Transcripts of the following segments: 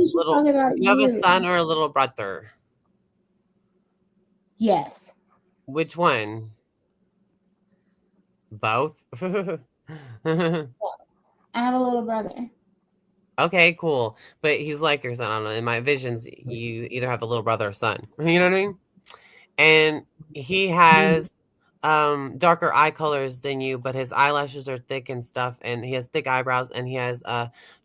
should little, talk about you have a you. son or a little brother? Yes. Which one? Both? I have a little brother. Okay, cool. But he's like your son. I don't know. In my visions, you either have a little brother or son. You know what I mean? And he has darker eye colors than you, but his eyelashes are thick and stuff, and he has thick eyebrows, and he has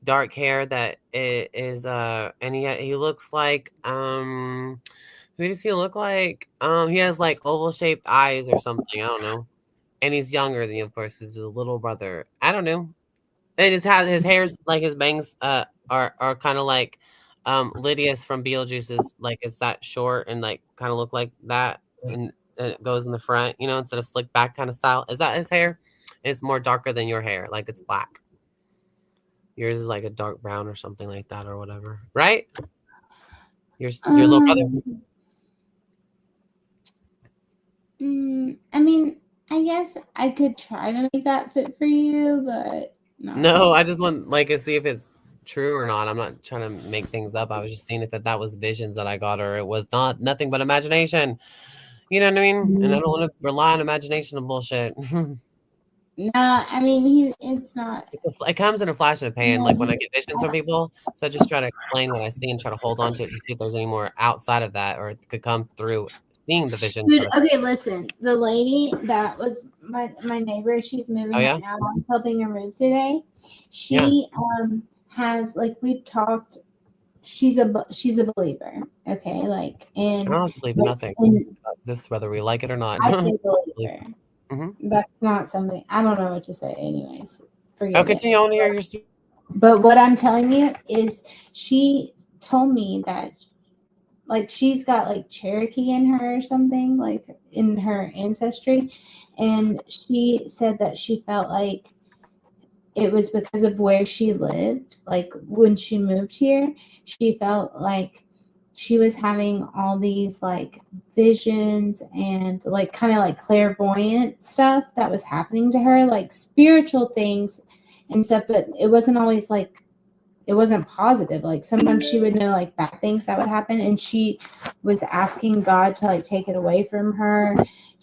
dark hair that is and he looks like who does he look like? He has like oval shaped eyes or something. I don't know. And he's younger than you, of course. He's a little brother. I don't know. And his hair's like his bangs are kind of like Lydia's from Beetlejuice's, like it's that short and like kind of look like that, and it goes in the front, instead of slick back kind of style. Is that his hair? And it's more darker than your hair, like it's black. Yours is like a dark brown or something like that or whatever, right? Your little brother. I mean, I guess I could try to make that fit for you, but No, I just want like to see if it's true or not. I'm not trying to make things up. I was just seeing if that was visions that I got or it was nothing but imagination. You know what I mean? And I don't want to rely on imagination and bullshit. No, I mean, it's not. It comes in a flash in a pan, like when I get visions from people. So I just try to explain what I see and try to hold on to it to see if there's any more outside of that, or it could come through seeing the vision. Dude, okay, listen. The lady that was my neighbor, she's moving right now. I was helping her move today. She has, like, we've talked. She's a believer, okay, like, and I don't have to believe in nothing. This whether we like it or not. I say believer. That's not something I don't know what to say. Anyways, I'll continue on to hear your story. But what I'm telling you is, she told me that, like, she's got like Cherokee in her or something, like in her ancestry, and she said that she felt like it was because of where she lived. Like when she moved here, she felt like she was having all these like visions and like kind of like clairvoyant stuff that was happening to her, like spiritual things and stuff, but it wasn't always like, it wasn't positive. Like sometimes she would know like bad things that would happen, and she was asking God to like take it away from her.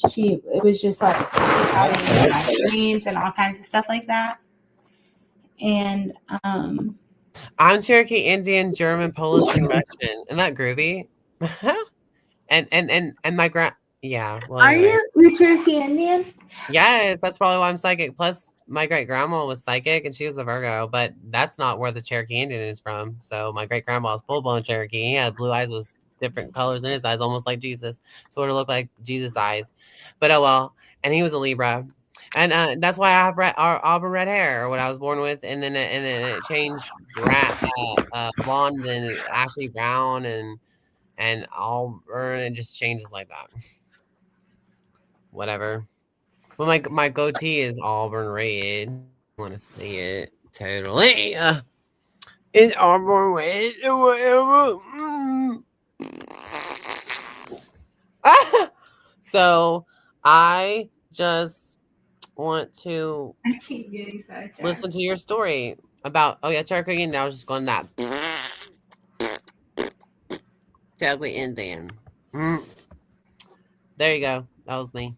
It was just like she was having bad dreams and all kinds of stuff like that. And I'm Cherokee, Indian, German, Polish, and Russian. Isn't that groovy? and my well, anyway. Are you Cherokee Indian? Yes, that's probably why I'm psychic. Plus, my great grandma was psychic, and she was a Virgo, but that's not where the Cherokee Indian is from. So my great grandma was full blown Cherokee. He had blue eyes with different colors in his eyes, almost like Jesus, sort of looked like Jesus' eyes. But oh well. And he was a Libra. And that's why I have auburn red hair, what I was born with, and then it changed blonde and ashy brown and auburn. It just changes like that. Whatever. Well, my goatee is auburn red. I want to see it totally. It's auburn red or whatever. So I just want to listen to your story about Cherokee Indian. I was just going that Cherokee Indian. There you go. That was me.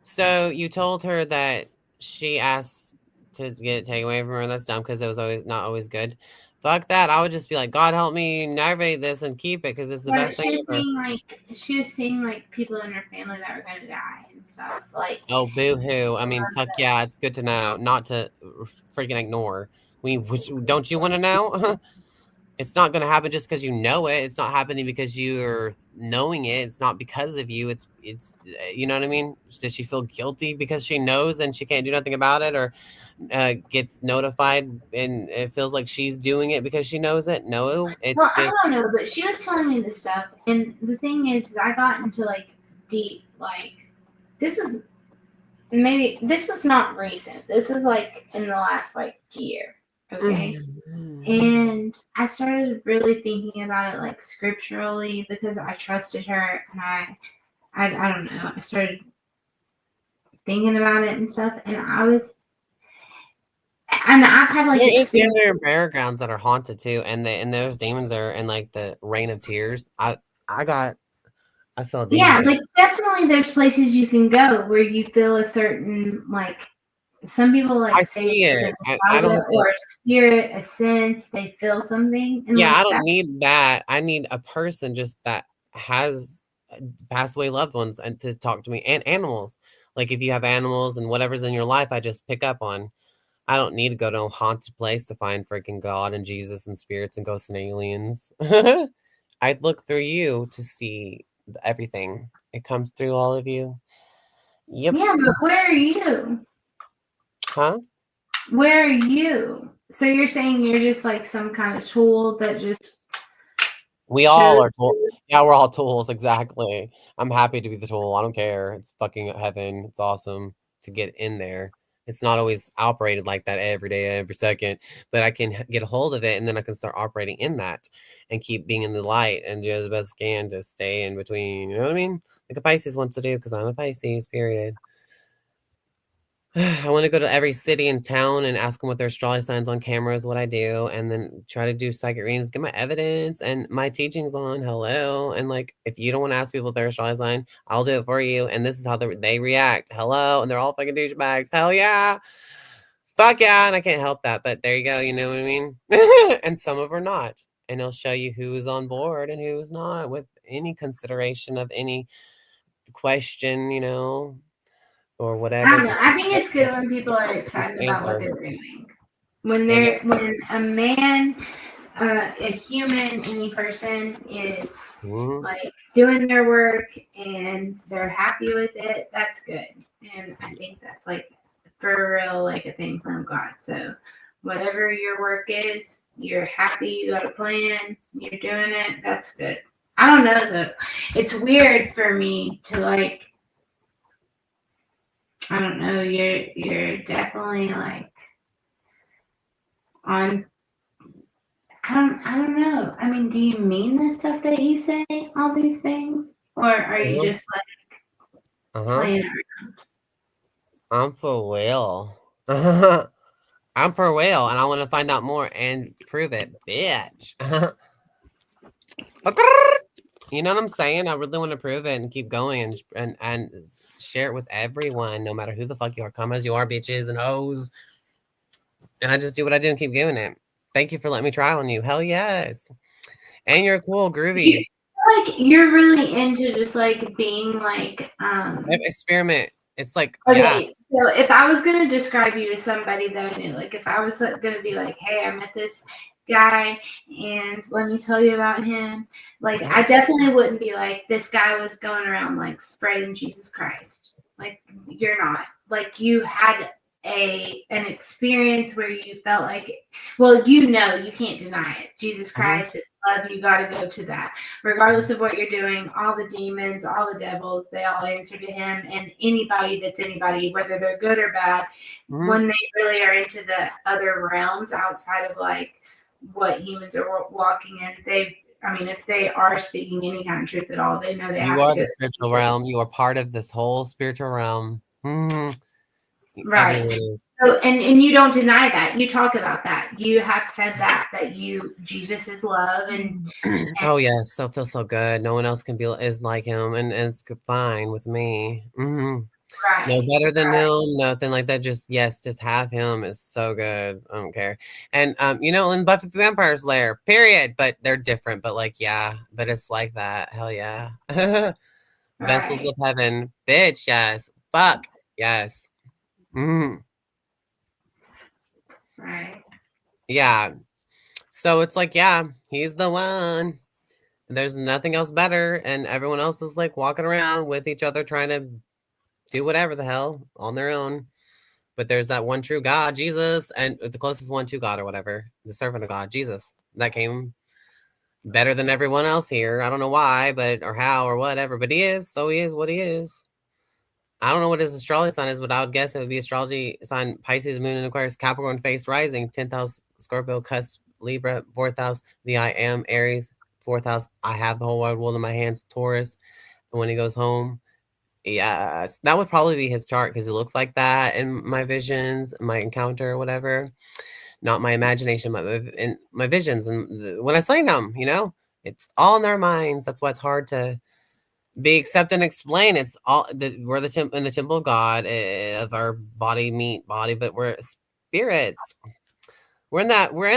So you told her that she asked to get it taken away from her. That's dumb because it was not always good. Fuck that. I would just be like, God help me navigate this and keep it because it's the best thing ever. She was seeing like people in her family that were going to die and stuff. Like, oh, boo-hoo. I mean, fuck yeah, it's good to know, not to freaking ignore. Don't you want to know? It's not going to happen just because you know it. It's not happening because you're knowing it. It's not because of you. It's you know what I mean? Does she feel guilty because she knows and she can't do nothing about it, or gets notified and it feels like she's doing it because she knows it? No, it's well, I don't know, but she was telling me this stuff, and the thing is I got into like deep, like this was not recent. This was like in the last like year, okay? And I started really thinking about it like scripturally because I trusted her, and I don't know. I started thinking about it and stuff, and I've had like There is experience. other burial grounds that are haunted too, and there's demons there, and like the rain of tears. I saw demons Yeah, there. like definitely there's places you can go where you feel a certain like some people like I say see it's it. a I don't nostalgia have to. or a spirit, a sense, they feel something and Yeah, like I don't that. need that. I need a person just that has passed away loved ones and to talk to me, and animals. Like if you have animals and whatever's in your life, I just pick up on. I don't need to go to a haunted place to find freaking God and Jesus and spirits and ghosts and aliens. I'd look through you to see everything. It comes through all of you. Yep. Yeah, but where are you? Huh? Where are you? So you're saying you're just like some kind of tool that just We all are shows tools. Yeah, we're all tools. Exactly. I'm happy to be the tool. I don't care. It's fucking heaven. It's awesome to get in there. It's not always operated like that every day, every second, but I can get a hold of it and then I can start operating in that and keep being in the light and do as best I can to stay in between. You know what I mean? Like a Pisces wants to do because I'm a Pisces, period. I want to go to every city and town and ask them what their astrology signs on camera is what I do, and then try to do psychic readings, get my evidence and my teachings on. Hello, and like if you don't want to ask people their astrology sign, I'll do it for you. And this is how they react. Hello, and they're all fucking douchebags. Hell yeah, fuck yeah, and I can't help that. But there you go. You know what I mean? And some of them are not, and it'll show you who's on board and who's not with any consideration of any question. Or I whatever. don't know. Just I think it's good when people are excited about what answer. they're doing. And When a man, a human, any person is mhm. like doing their work and they're happy with it, that's good. And I think that's like for real, like a thing from God. So whatever your work is, you're happy, you got a plan, you're doing it, that's good. I don't know though. It's weird for me to like I don't know, you're definitely like on I don't know. I mean, do you mean the stuff that you say, all these things? Or are you Uh-huh. just like Uh-huh. playing around? I'm for real. I'm for real, and I want to find out more and prove it, bitch. You know what I'm saying? I really want to prove it and keep going and share it with everyone, no matter who the fuck you are. Come as you are, bitches and hoes. And I just do what I do and keep doing it. Thank you for letting me try on you. Hell yes. And you're cool, You groovy. like you're really into just like being like Experiment. It's like, yeah. okay, so if I was gonna describe you to somebody that I knew, like if I was like, gonna be like, hey, I met this guy and let me tell you about him, like Uh-huh. I definitely wouldn't be like this guy was going around like spreading Jesus Christ. Like you're not. Like you had an experience where you felt like well, you know you can't deny it. Jesus Mhm. Christ is love, you gotta go to that regardless of what you're doing, all the demons, all the devils, they all answer to him. And anybody that's anybody, whether they're good or bad, Mhm. when they really are into the other realms outside of like what humans are walking in, I mean, if they are speaking any kind of truth at all, they know they You have to are go. the spiritual realm. You are part of this whole spiritual realm. Right. Everyone is. So, and you don't deny that. You talk about that. You have said that Jesus is love and Oh yes, so feels so good. No one else can be is like him, and it's fine with me. No right. better than him, nothing like that. Just yes, just have him is so good. I don't care. And in Buffy the Vampire Slayer, period. But they're different. But like, yeah, but it's like that. Hell yeah. Vessels Right. of heaven, bitch. Yes. Fuck. Yes. Mm, Right. yeah. So it's like, yeah, he's the one. There's nothing else better, and everyone else is like walking around with each other trying to do whatever the hell on their own. But there's that one true God, Jesus, and the closest one to God or whatever, the servant of God, Jesus, that came better than everyone else here. I don't know why, but or how or whatever, but he is. So he is what he is. I don't know what his astrology sign is, but I would guess it would be astrology sign Pisces, Moon, and Aquarius, Capricorn, face rising, 10th house, Scorpio, cusp, Libra, 4th house. The I am, Aries, 4th house. I have the whole wide world in my hands, Taurus. And when he goes home, yes, that would probably be his chart because he looks like that in my visions, my encounter, or whatever. Not my imagination, in my visions. And when I sing them, it's all in their minds. That's why it's hard to be accept and explain. It's all we're in the temple of God, of our body, meat body, but we're spirits. We're in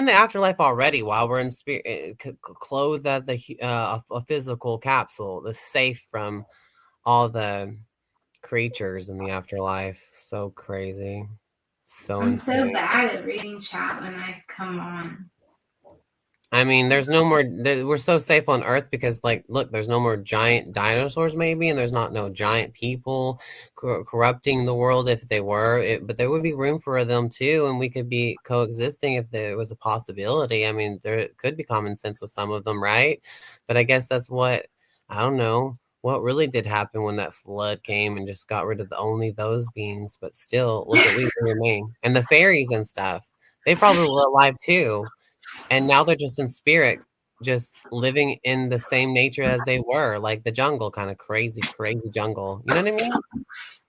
the afterlife already. While we're in spirit, clothed as a physical capsule, that's safe from all the creatures in the afterlife. So crazy, so I'm insane. so bad at reading chat when I come on. I mean, there's no more. We're so safe on Earth because, like, look, there's no more giant dinosaurs, maybe, and there's no giant people corrupting the world. If they were, but there would be room for them too, and we could be coexisting if there was a possibility. I mean, there could be common sense with some of them, right? But I guess that's what I don't know what really did happen when that flood came and just got rid of only those beings. But still, look at we remain, and the fairies and stuff. They probably were alive too. And now they're just in spirit, just living in the same nature as they were, like the jungle, kind of crazy, crazy jungle. You know what I mean?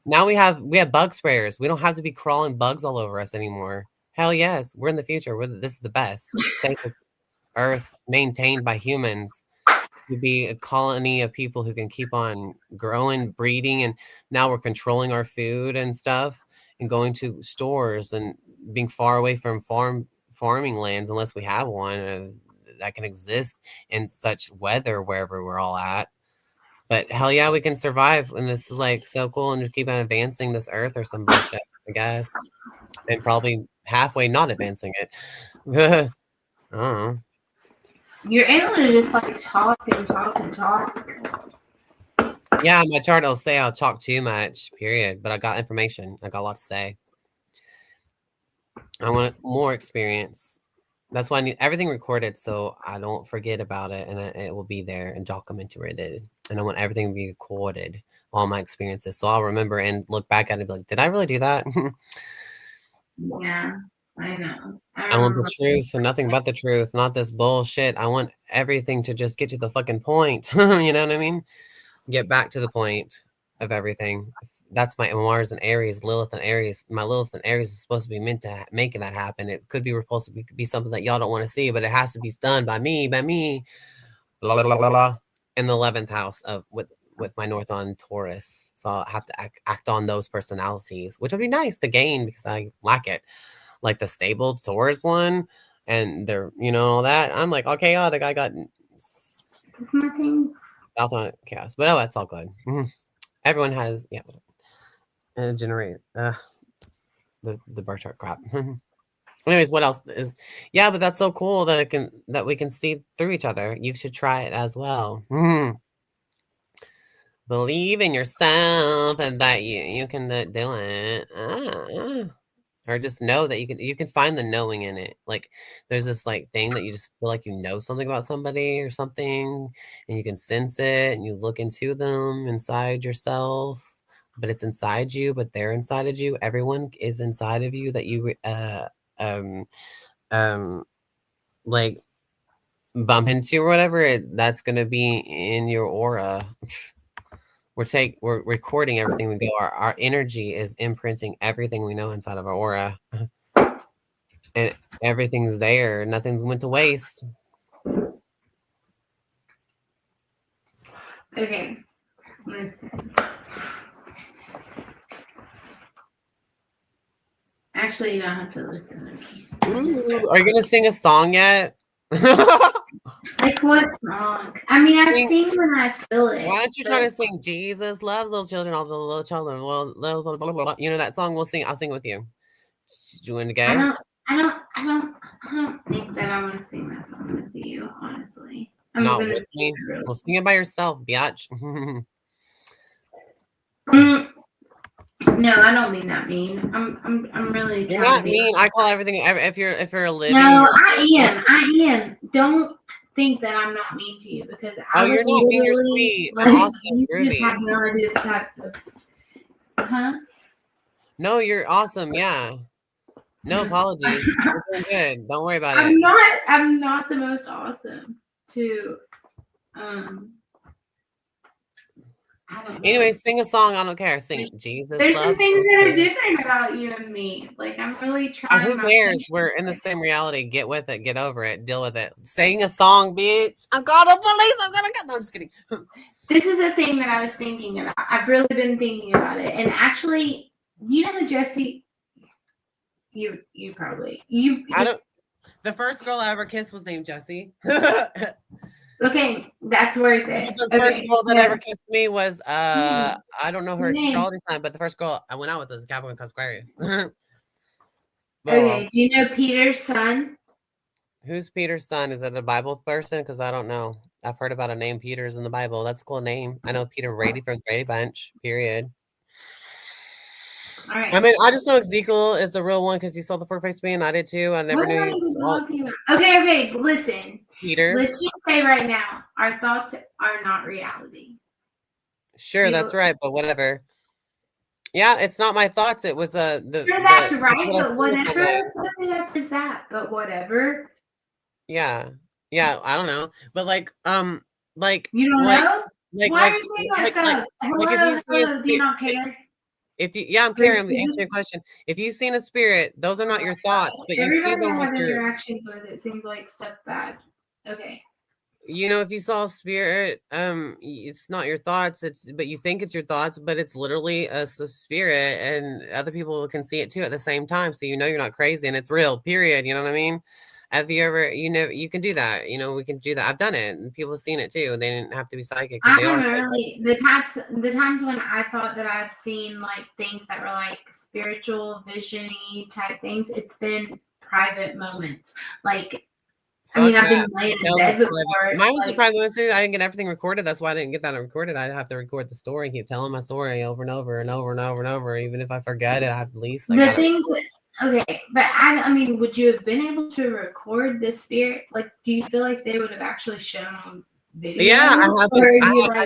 Now we have bug sprayers. We don't have to be crawling bugs all over us anymore. Hell yes, we're in the future. This is the best, safest Earth maintained by humans. To be a colony of people who can keep on growing, breeding, and now we're controlling our food and stuff, and going to stores and being far away from farming lands unless we have one that can exist in such weather wherever we're all at. But hell yeah, we can survive, and this is like so cool, and just keep on advancing this Earth or some bullshit, I guess, and probably halfway not advancing it. I don't know. You're able to just like talk and talk and talk. Yeah, my chart will say I'll talk too much, period. But I got information. I got a lot to say. I want more experience. That's why I need everything recorded so I don't forget about it, and it will be there and documented. And I want everything to be recorded, all my experiences, so I'll remember and look back at it and be like, did I really do that? Yeah, I know. I want the truth and nothing but the truth, not this bullshit. I want everything to just get to the fucking point. You know what I mean? Get back to the point of everything. That's my Mars and Aries, Lilith and Aries. My Lilith and Aries is supposed to be meant to making that happen. It could be supposed to be something that y'all don't want to see, but it has to be done by me. Blah, blah, blah, blah, blah. In the 11th house of with my North on Taurus. So I'll have to act on those personalities, which would be nice to gain because I lack it. Like the stable Taurus one, and they're that. I'm like, okay, the guy got It's my thing. South on chaos, but it's all good. Everyone has generate the Birthchart crap. Anyways, what else is? Yeah, but that's so cool that we can see through each other. You should try it as well. Believe in yourself and that you can do it. Or just know that you can find the knowing in it. Like there's this like thing that you just feel like something about somebody or something, and you can sense it, and you look into them inside yourself, but it's inside you, but they're inside of you. Everyone is inside of you that you like bump into or whatever. That's gonna be in your aura. We're recording everything we go. Our energy is imprinting everything we know inside of our aura. And everything's there. Nothing's went to waste. Okay. Listen. Actually, you don't have to listen to me. Ooh, are you gonna sing a song yet? Like what song? I mean, I sing when I feel it. Why don't you try to sing Jesus loves little children, all the little children, you know that song? I'll sing with you. Do you want to go? I don't think that I want to sing that song with you, honestly. Not with me. Well, sing it by yourself, biatch. No, I don't mean that mean. I'm really. You're not mean. I call everything if you're a living. No, I am. Don't think that I'm not mean to you because you're not mean. You're sweet. But awesome. You just have no idea the type of. Huh? No, you're awesome. Yeah. No apologies. We're doing good. Don't worry about it. I'm not the most awesome to I don't know. Anyway, sing a song. I don't care. Sing Jesus. There's some Love things that are different about you and me. Like I'm really trying. who cares? We're in the same reality. Get with it. Get over it. Deal with it. Sing a song, bitch. I'm calling the police. I'm gonna get. No, I'm just kidding. This is a thing that I was thinking about. I've really been thinking about it, and actually, you know, Jesse, you probably you. I don't. The first girl I ever kissed was named Jessie. Okay, that's worth it. The first girl that ever kissed me was I don't know her astrology sign, but the first girl I went out with was Capricorn Aquarius. Okay, do you know Peter's son? Who's Peter's son? Is it a Bible person? Because I don't know. I've heard about a name Peter's in the Bible. That's a cool name. I know Peter Brady from the Brady Bunch. Period. All right. I mean, I just know Ezekiel is the real one because he saw the four-faced being. I did too. I never knew he was talking about? Okay, listen. Peter. Let's just say right now, our thoughts are not reality. Sure, that's right, but whatever. Yeah, it's not my thoughts. It was Sure, that's right, but whatever. What the heck is that? But whatever. Yeah, I don't know, but like you don't know. Why are you saying that stuff? Hello, do you not care? If you, I'm answering your question. If you've seen a spirit, those are not your thoughts, but you see them with your interactions with it. Seems like stuff bad. Okay. You know, if you saw a spirit, it's not your thoughts. But you think it's your thoughts, but it's literally a spirit, and other people can see it too at the same time. So you know you're not crazy, and it's real. Period. You know what I mean? Have you ever, you can do that. You know, we can do that. I've done it, and people have seen it too. They didn't have to be psychic. I haven't really. The times when I thought that I've seen like things that were like spiritual, vision-y type things, it's been private moments. Like, I mean, I've been laying in bed before. Mine was surprised too. I didn't get everything recorded. That's why I didn't get that recorded. I'd have to record the story and keep telling my story over and over and over and over and over. Even if I forget it, I have at least the things. Okay, but I mean, would you have been able to record this spirit? Like, do you feel like they would have actually shown on video? Yeah, I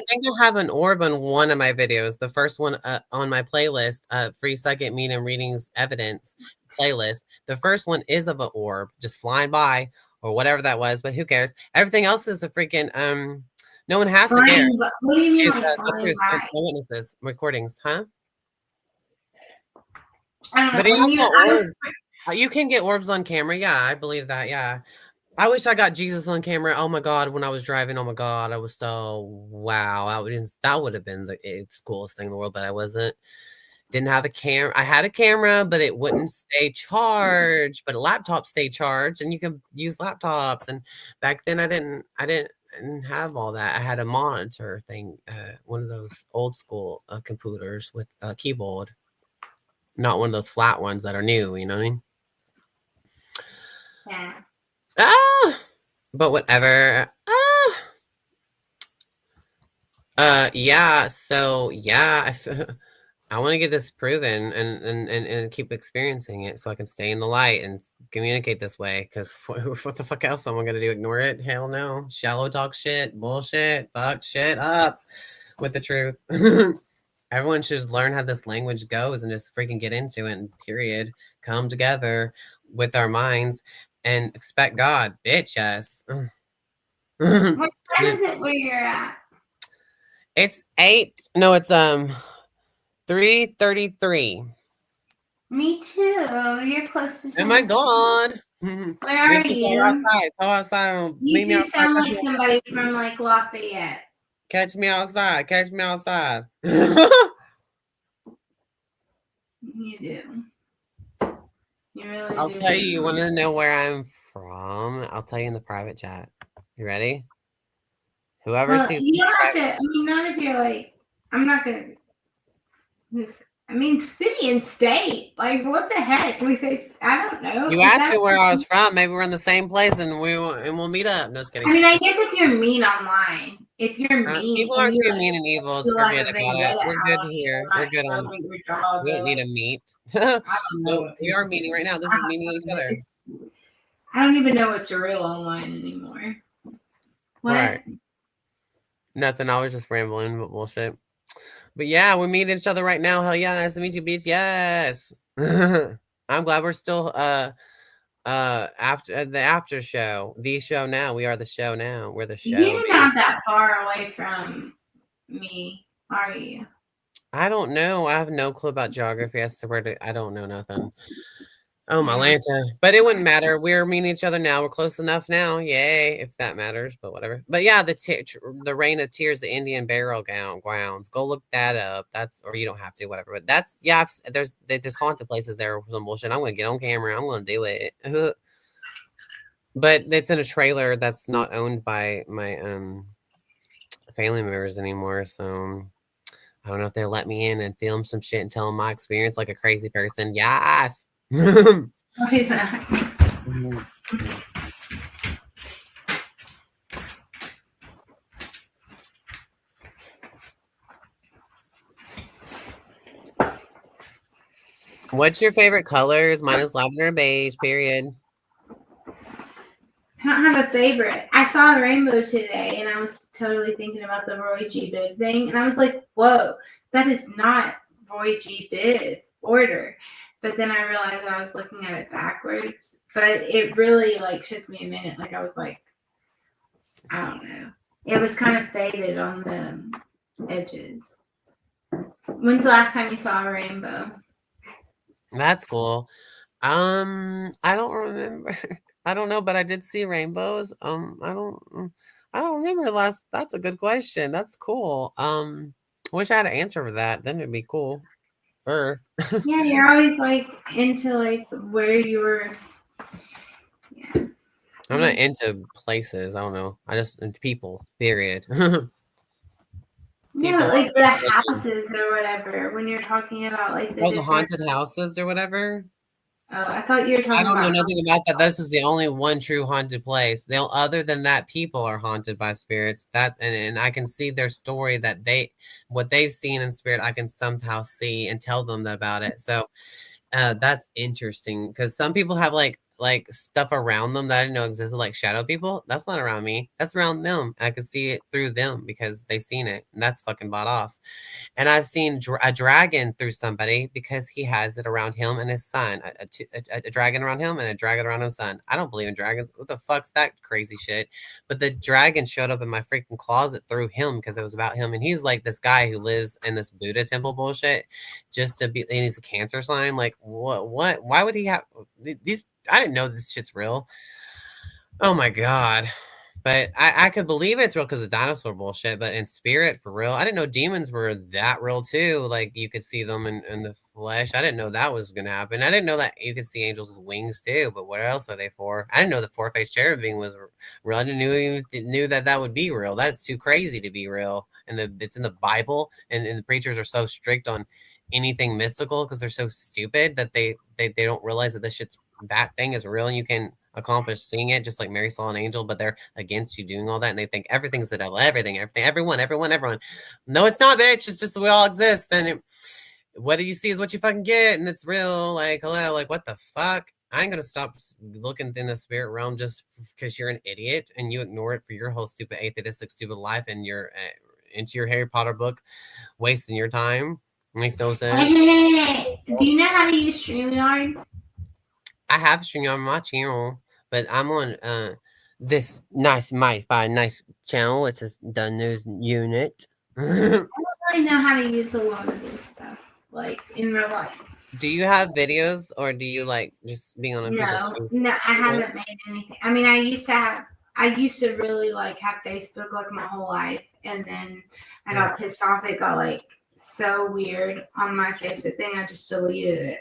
think I have an orb on one of my videos. The first one on my playlist, free second medium readings evidence playlist. The first one is of an orb just flying by or whatever that was, but who cares? Everything else is a freaking no one has to care. What do you mean like flying by? Witnesses, recordings, huh? But you can get orbs on camera. Yeah, I believe that. Yeah. I wish I got Jesus on camera. Oh my God, when I was driving, oh my God, I was so wow. That would have been the coolest thing in the world, but I didn't have a camera. I had a camera, but it wouldn't stay charged. But a laptop stay charged, and you can use laptops. And back then, I didn't have all that. I had a monitor thing, one of those old school computers with a keyboard. Not one of those flat ones that are new, you know what I mean? Yeah. But whatever. Yeah. So yeah, I want to get this proven and keep experiencing it so I can stay in the light and communicate this way. Because what the fuck else am I gonna do? Ignore it? Hell no. Shallow talk shit, bullshit, fuck shit up with the truth. Everyone should learn how this language goes and just freaking get into it and period. Come together with our minds and expect God. Bitch, yes. What time is it where you're at? It's 3:33. Me too. You're close to. Oh my God. Where are you? Go outside. You do sound like somebody from like Lafayette. Catch me outside. You do. You really do. I'll tell you. You want to know where I'm from? I'll tell you in the private chat. You ready? Whoever sees. You don't have to. I mean, not if you're like. I'm not gonna. I mean, city and state. Like, what the heck? We say, I don't know. You asked me where I was from. Maybe we're in the same place, and we'll meet up. No, just kidding. I mean, I guess if you're mean online, if you're mean, people aren't too mean and evil. Just forget about it. We're good here. We're good on. We don't need to meet. We are meeting right now. This is meeting each other. I don't even know what's real online anymore. What? Right. Nothing. I was just rambling, but bullshit. But yeah, we're meeting each other right now. Hell yeah, nice to meet you, bitch. Yes. I'm glad we're still after the after show, the show now. We are the show now. We're the show, You're baby. not that far away from me, are you? I don't know. I have no clue about geography. I swear to I don't know nothing. Oh my Yeah. Lanta. But it wouldn't matter. We're meeting each other now. We're close enough now. Yay, if that matters, but whatever. But yeah, the Reign of Tears, the Indian burial grounds. Go look that up. That's or you don't have to, whatever. But that's yeah, there's haunted places there with some bullshit. I'm gonna get on camera. I'm gonna do it. But it's in a trailer that's not owned by my family members anymore. So I don't know if they'll let me in and film some shit and tell them my experience like a crazy person. Yes. I'll be back. Mhm. What's your favorite colors? Mine is lavender and beige, period. I don't have a favorite. I saw a rainbow today and I was totally thinking about the Roy G. Biv thing. And I was like, whoa, that is not Roy G. Biv order. But then I realized I was looking at it backwards. But it really like took me a minute. Like I was like, I don't know. It was kind of faded on the edges. When's the last time you saw a rainbow? That's cool. I don't remember. I don't know, but I did see rainbows. I don't remember last. That's a good question. That's cool. Wish I had an answer for that. Then it'd be cool. Yeah, you're always like into like where you were. Yeah. I'm not into places. I don't know. I just into people. Period. Yeah, People. like the houses or whatever. When you're talking about like the Oh, the different. haunted houses or whatever. Oh, I thought you were I talking don't know about. nothing about that. This is the only one true haunted place. Other than that, people are haunted by spirits. And I can see their story that what they've seen in spirit, I can somehow see and tell them about it. So that's interesting because some people have like stuff around them that I didn't know existed, like shadow people. That's not around me. That's around them. I can see it through them because they seen it, and that's fucking bought off. And I've seen a dragon through somebody because he has it around him and his son. A dragon around him and a dragon around his son. I don't believe in dragons. What the fuck's that crazy shit? But the dragon showed up in my freaking closet through him because it was about him. And he's like this guy who lives in this Buddha temple bullshit just to be, and he's a Cancer sign. Like, what? Why would he have these? I didn't know this shit's real. Oh my God. But I could believe it's real because of dinosaur bullshit, but in spirit, for real. I didn't know demons were that real too. Like you could see them in the flesh. I didn't know that was gonna happen. I didn't know that you could see angels with wings too. But what else are they for? I didn't know the four-faced cherubim was real. I didn't knew that that would be real. That's too crazy to be real. And it's in the Bible, and the preachers are so strict on anything mystical because they're so stupid that they don't realize that this shit's that thing is real and you can accomplish seeing it just like Mary saw an angel, but they're against you doing all that and they think everything's the devil, everything, everyone. No, it's not, bitch. It's just we all exist. And what do you see is what you fucking get, and it's real. Like, hello, like what the fuck? I ain't gonna stop looking in the spirit realm just because you're an idiot and you ignore it for your whole stupid atheistic stupid life and you're into your Harry Potter book, wasting your time. Makes no sense. Hey, do you know how to use StreamYard? I have a string on my channel, but I'm on this nice mighty fine nice channel. It's the news unit. I don't really know how to use a lot of this stuff, like in real life. Do you have videos or do you like just being on people's No, streams? no, I haven't made anything. I mean, I used to really like have Facebook like my whole life, and then I got pissed off. It got like so weird on my Facebook thing. I just deleted it,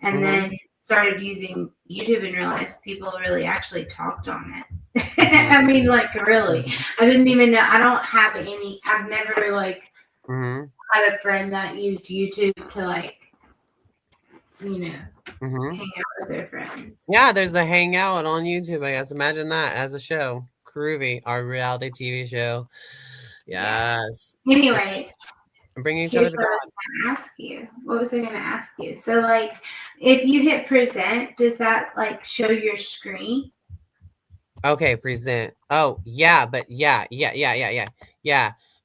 and then started using YouTube and realized people really actually talked on it. I mean, like really, I didn't even know. I don't have any. I've never like had a friend that used YouTube to like, you know, hang out with their friends. Yeah, there's a hangout on YouTube, I guess. Imagine that as a show. Groovy, our reality TV show. Yes. Anyways, I'm bringing each other here's what I was going to ask you. What was I going to ask you? So, like, if you hit present, does that like show your screen? Okay, present. Oh, yeah, but yeah.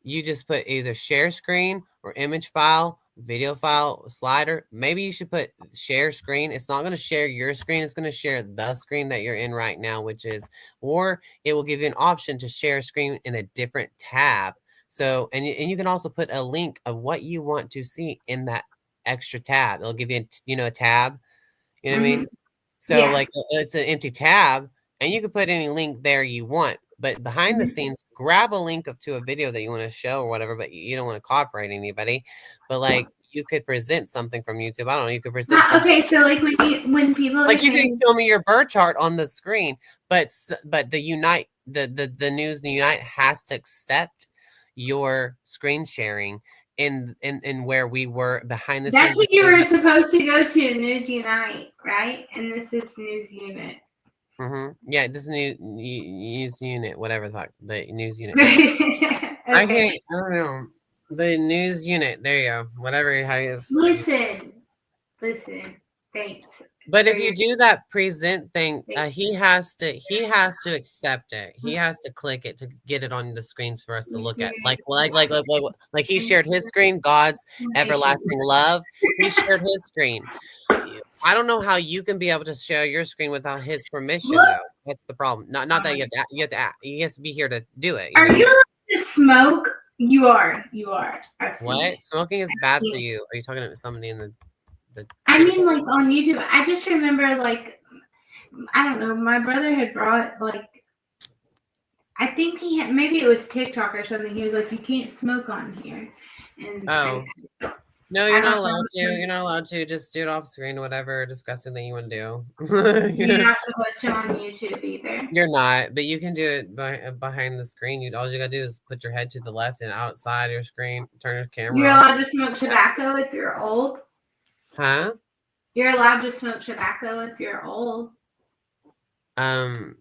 You just put either share screen or image file, video file slider, maybe you should put share screen. It's not going to share your screen. It's going to share the screen that you're in right now, which is, or it will give you an option to share screen in a different tab. So, and you can also put a link of what you want to see in that extra tab. It'll give you, a tab. You know what I mean? So, Yeah. like, it's an empty tab, and you can put any link there you want. But behind the scenes, grab a link to a video that you want to show or whatever, but you don't want to copyright anybody. But like, you could present something from YouTube. I don't know. You could present something. Okay, so like when people are Like you can sharing, show me your birth chart on the screen, but the Unite the News Unite has to accept your screen sharing in where we were behind the that's scenes. what you were supposed to go to, News Unite, right? And this is News Unit. Yeah, this news unit, whatever the news unit. Okay. I don't know. The news unit. There you go. Whatever how you Listen. Thanks. But if you do that present thing, he has to accept it. He has to click it to get it on the screens for us to look at. Like he shared his screen, God's everlasting love. He shared his screen. I don't know how you can be able to share your screen without his permission, though. That's the problem. Not that you have to. He has to be here to do it. Are you allowed to smoke? You are. What? Smoking is bad for you. Are you talking to somebody in the? I mean, like on YouTube. I just remember, like, I don't know. My brother had brought, like, I think maybe it was TikTok or something. He was like, "You can't smoke on here." And no, you're not allowed to. You're not allowed to. Just do it off screen, whatever disgusting thing you want to do. You're not supposed to on YouTube either. You're not, but you can do it behind the screen. All you gotta do is put your head to the left and outside your screen. Turn your camera. You're allowed to smoke tobacco if you're old. Huh? You're allowed to smoke tobacco if you're old.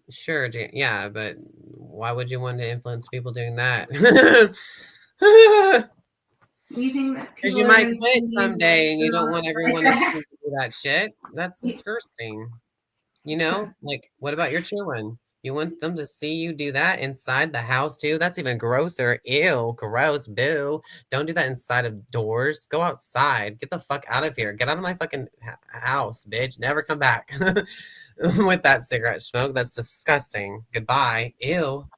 Sure, yeah, but why would you want to influence people doing that? You think that because you might quit someday and you don't want everyone to do that shit. That's disgusting. Like, what about your children? You want them to see you do that inside the house too? That's even grosser. Ew, gross, boo. Don't do that inside of doors. Go outside. Get the fuck out of here. Get out of my fucking house, bitch. Never come back with that cigarette smoke. That's disgusting. Goodbye. Ew.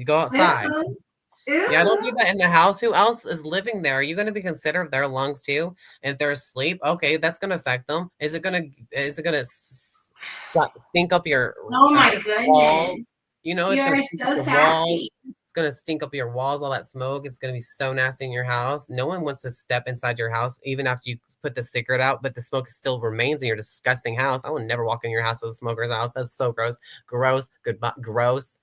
Go outside. Ew. Yeah, don't do that in the house. Who else is living there? Are you going to be considerate of their lungs too? And if they're asleep, okay, that's going to affect them. Is it going to stink up your my goodness walls? It's You're so sassy. It's going to stink up your walls, all that smoke. It's going to be so nasty in your house. No one wants to step inside your house, even after you put the cigarette out, but the smoke still remains in your disgusting house. I would never walk in your house as a smoker's house. That's so gross. Goodbye. Gross.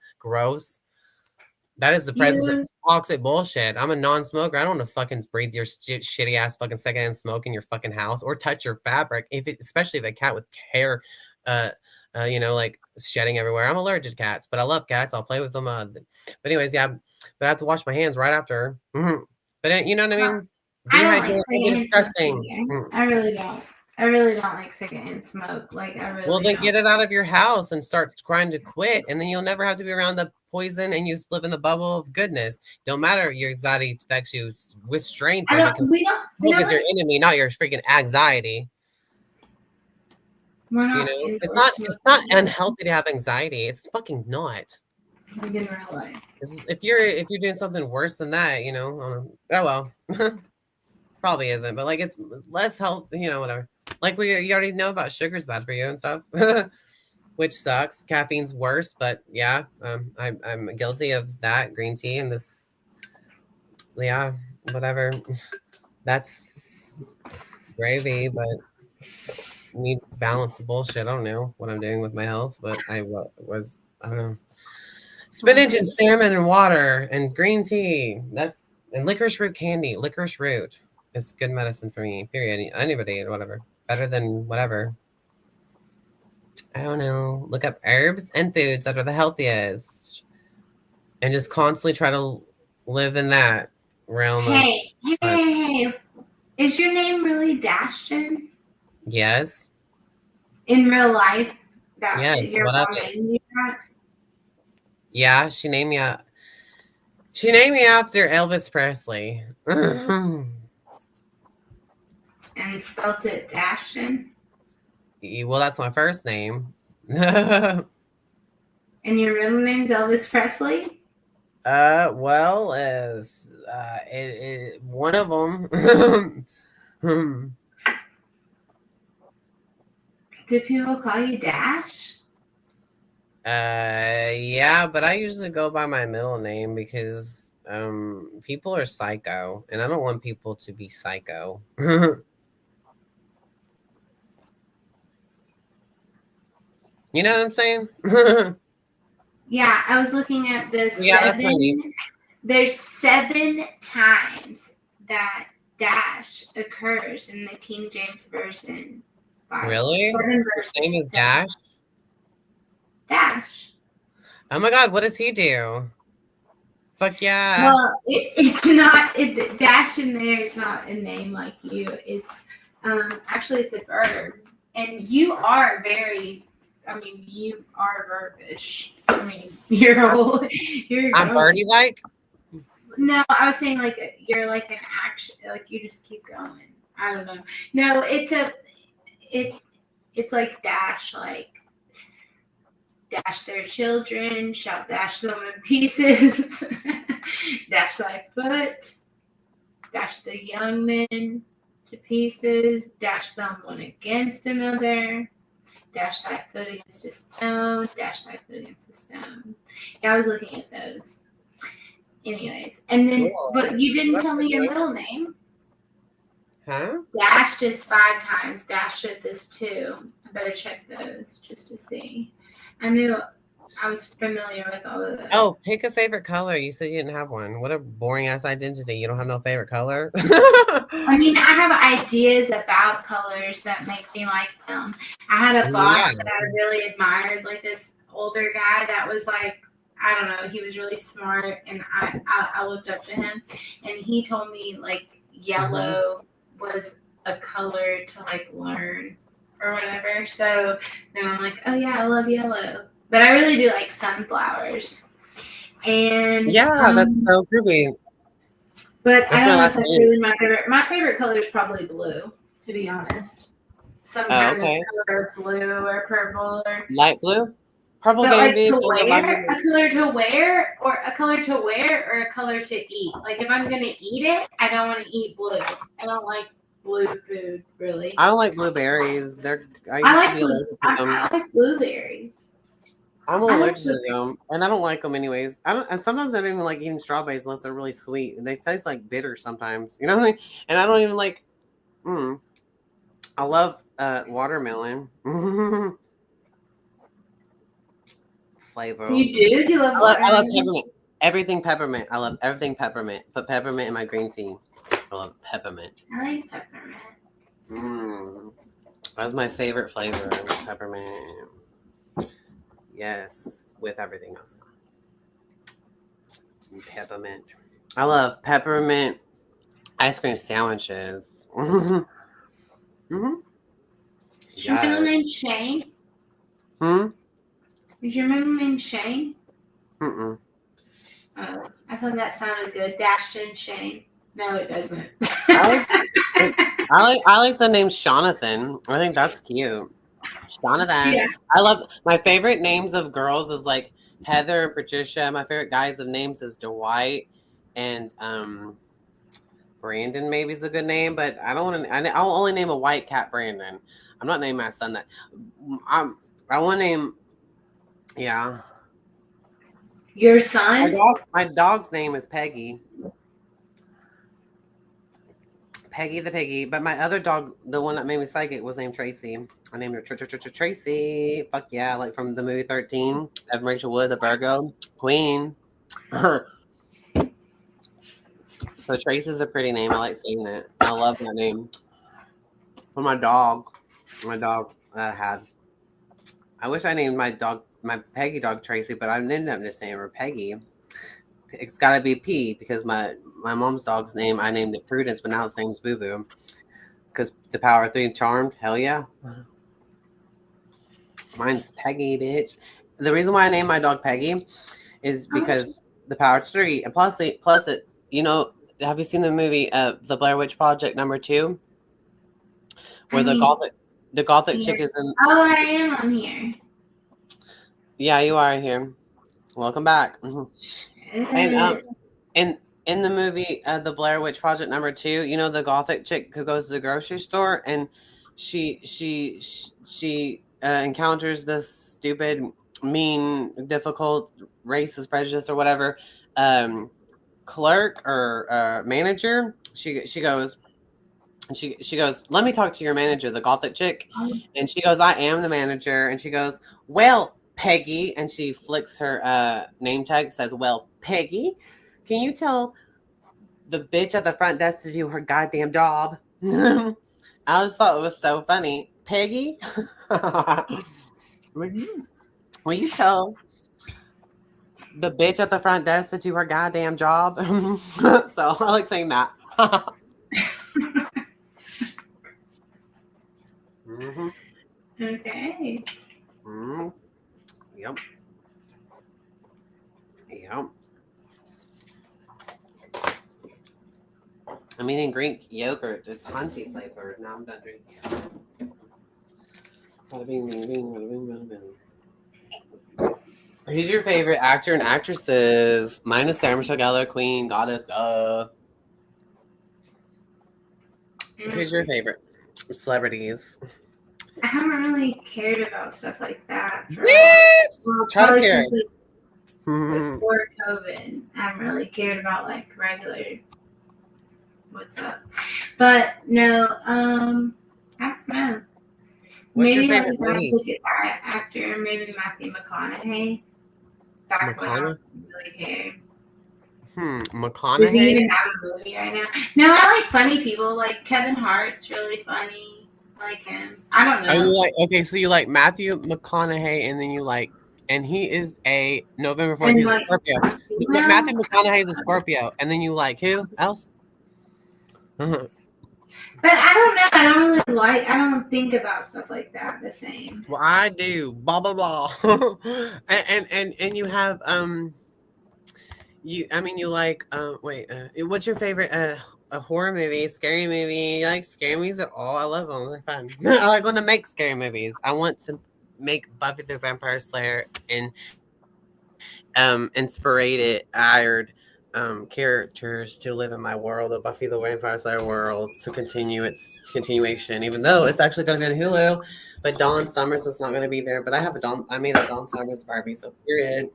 That is the presence of toxic bullshit. I'm a non-smoker. I don't want to fucking breathe your shitty ass fucking secondhand smoke in your fucking house or touch your fabric. Especially if a cat with hair, like shedding everywhere. I'm allergic to cats, but I love cats. I'll play with them. But anyways, yeah. But I have to wash my hands right after. But you know what I mean? Dehydrated is disgusting. I really don't. I really don't like secondhand smoke. Like I really. Well, then get it out of your house and start trying to quit, and then you'll never have to be around the poison, and you live in the bubble of goodness. Don't matter your anxiety affects you with strain from it. Smoke is your enemy, not your freaking anxiety. It's not unhealthy to have anxiety. It's fucking not. In real life. If you're doing something worse than that, oh well, probably isn't. But like it's less healthy, whatever. Like you already know about sugar's bad for you and stuff, which sucks. Caffeine's worse, but yeah, I'm guilty of that. Green tea and this, yeah, whatever. That's gravy, but need balance of bullshit. I don't know what I'm doing with my health, but I don't know. Spinach and salmon and water and green tea. And licorice root candy. Licorice root. It's good medicine for me. Period. Anybody, whatever. Better than whatever. I don't know. Look up herbs and foods that are the healthiest, and just constantly try to live in that realm. Hey. Is your name really Dashton? Yes. In real life? Yes. Your mom named you that? Yeah, she named me after Elvis Presley. and spelt it Ashton. Well, that's my first name. And your middle name's Elvis Presley? Well, as one of them. Do people call you Dash? Yeah, but I usually go by my middle name because people are psycho, and I don't want people to be psycho. You know what I'm saying? Yeah, I was looking at the Yeah, that's my name. There's 7 times that dash occurs in the King James Version Bible. Really? 7 His name is 7. Dash? Dash. Oh my God, what does he do? Fuck yeah. Well, it's not dash in there is not a name like you. It's actually it's a verb, and you are very. I mean, you are verbish. I mean, I'm birdie like? No, I was saying like you're like an action, like you just keep going. I don't know. No, it's like dash their children, shall dash them in pieces, dash thy foot, dash the young men to pieces, dash them one against another, dash thy foot against a stone, dash thy foot against a stone. Yeah, I was looking at those. Anyways, and then, Cool. but you didn't tell me your middle name. Huh? Dashed is 5 times. Dashed is 2. I better check those just to see. I knew I was familiar with all of those. Oh, pick a favorite color. You said you didn't have one. What a boring ass identity. You don't have no favorite color? I mean, I have ideas about colors that make me like them. I had a boss that I really admired, like this older guy that was like, I don't know, he was really smart, and I looked up to him, and he told me like yellow was a color to like learn or whatever. So then I'm like, oh yeah, I love yellow, but I really do like sunflowers. And yeah, that's so creepy. But I don't know if that's really my favorite. My favorite color is probably blue, to be honest. Some kind of color of blue or purple or light blue. Purple but baby. like a color to wear or a color to eat. Like if I'm gonna eat it, I don't want to eat blue. I don't like blue food really. I don't like blueberries. I like blueberries. I'm allergic to them, and I don't like them anyways. And sometimes I don't even like eating strawberries unless they're really sweet, and they taste like bitter sometimes. You know what I mean? And I don't even like. I love watermelon. Flavor. You do? You love watermelon? I love peppermint. Everything peppermint. I love everything peppermint. Put peppermint in my green tea. I love peppermint. I like peppermint. That's my favorite flavor. Peppermint. Yes, with everything else. Peppermint. I love peppermint ice cream sandwiches. Is your middle name Shane? Is your middle name Shane? Oh, I thought that sounded good. Dashton Shane. No, it doesn't. I like the name Jonathan. I think that's cute. Jonathan. Yeah. I love my favorite names of girls is like Heather and Patricia. My favorite guys of names is Dwight and Brandon. Maybe is a good name, but I don't want to. I'll only name a white cat Brandon. I'm not naming my son that. I want to name. Yeah. Your son? My dog's name is Peggy. Peggy the piggy, but my other dog, the one that made me psychic, was named Tracy. I named her Tracy. Fuck yeah, like from the movie 13. Evan Rachel Wood, the Virgo Queen. So Tracy's a pretty name. I like saying that. I love that name. For my dog that I had. I wish I named my Peggy dog Tracy, but I ended up just naming her Peggy. It's got to be P because my mom's dog's name, I named it Prudence, but now its name's Boo Boo. Because the power of 3 charmed, hell yeah. Mine's Peggy, bitch. The reason why I named my dog Peggy is because the power of 3. And plus it, you know, have you seen the movie The Blair Witch Project #2? Where I the gothic here. chick is in. Oh, I am on here. Yeah, you are here. Welcome back. And in the movie, the Blair Witch Project #2, you know the gothic chick who goes to the grocery store and she encounters this stupid, mean, difficult, racist, prejudice, or whatever, clerk or manager. She goes. And she goes, let me talk to your manager, the gothic chick. And she goes, I am the manager. And she goes, well, Peggy. And she flicks her name tag, says, well, Peggy, can you tell the bitch at the front desk to do her goddamn job? I just thought it was so funny. Peggy, will you tell the bitch at the front desk to do her goddamn job? So I like saying that. Mm-hmm. Okay. Mm-hmm. Yep. Yep. I'm eating Greek yogurt. It's hunty flavored. Now I'm done drinking it. Bada bing, bing, bing, bada bing, bada bing. Who's your favorite actor and actresses? Mine is Sarah Michelle Gellar, Queen, Goddess. Who's your favorite celebrities? I haven't really cared about stuff like that for Try to probably care. since before COVID. I haven't really cared about like regular what's up. But no, I don't know. What's your Maybe like favorite that movie? good actor, maybe Matthew McConaughey. Back when I McConaughey? really cared. Does he McConaughey? even have a movie right now? No, I like funny people. Like Kevin Hart's really funny. I like him. I don't Are you know. like okay? So you like Matthew McConaughey, and then you like, and he is a November 4th. And He's a like, Scorpio. Matthew McConaughey is a Scorpio, and then you like who else? But I don't know. I don't really like. I don't think about stuff like that the same. Well, I do. Blah blah blah. And you have you. I mean, you like wait. What's your favorite a horror movie, scary movie? You like scary movies at all? I love them. They're fun. I like when to make scary movies. I want to make Buffy the Vampire Slayer and inspired characters to live in my world, the Buffy the Vampire Slayer world, to continue its continuation, even though it's actually going to be on Hulu. But Dawn Summers is not going to be there. But I made a Dawn Summers Barbie, so period.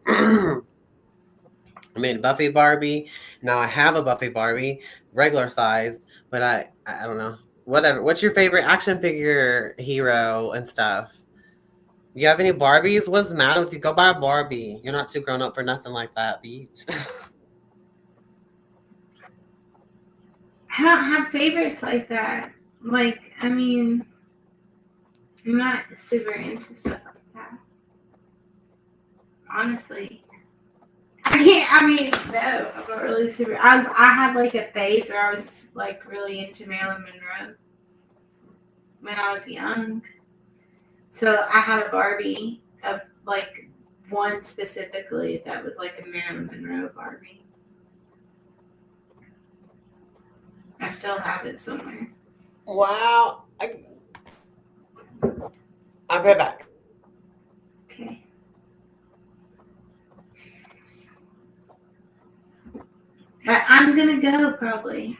I made a Buffy Barbie. Now I have a Buffy Barbie, regular sized, but I don't know. Whatever. What's your favorite action figure hero and stuff? You have any Barbies? What's the matter with you? Go buy a Barbie. You're not too grown up for nothing like that, bitch. I don't have favorites like that. Like, I mean, I'm not super into stuff like that. Honestly. I mean, no, I'm not really super. I had like a phase where I was like really into Marilyn Monroe when I was young. So I had a Barbie of like one specifically that was like a Marilyn Monroe Barbie. I still have it somewhere. Wow. I'll be right back. Okay. But I'm gonna go probably.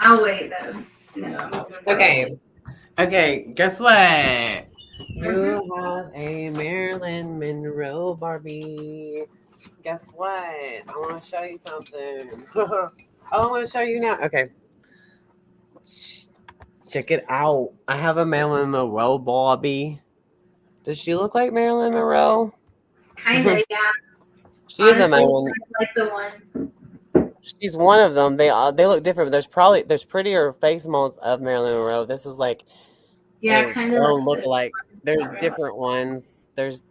I'll wait though. No, I'm gonna go. Okay. Guess what? You have a Marilyn Monroe Barbie. Guess what? I want to show you something. I want to show you now. Okay. Check it out. I have a Marilyn Monroe Barbie. Does she look like Marilyn Monroe? Kinda, yeah. She is a Honestly, Marilyn. like the ones. She's one of them. They look different. There's prettier face molds of Marilyn Monroe. This is like Yeah, a kind of clone like look-alike. There's the different ones. There's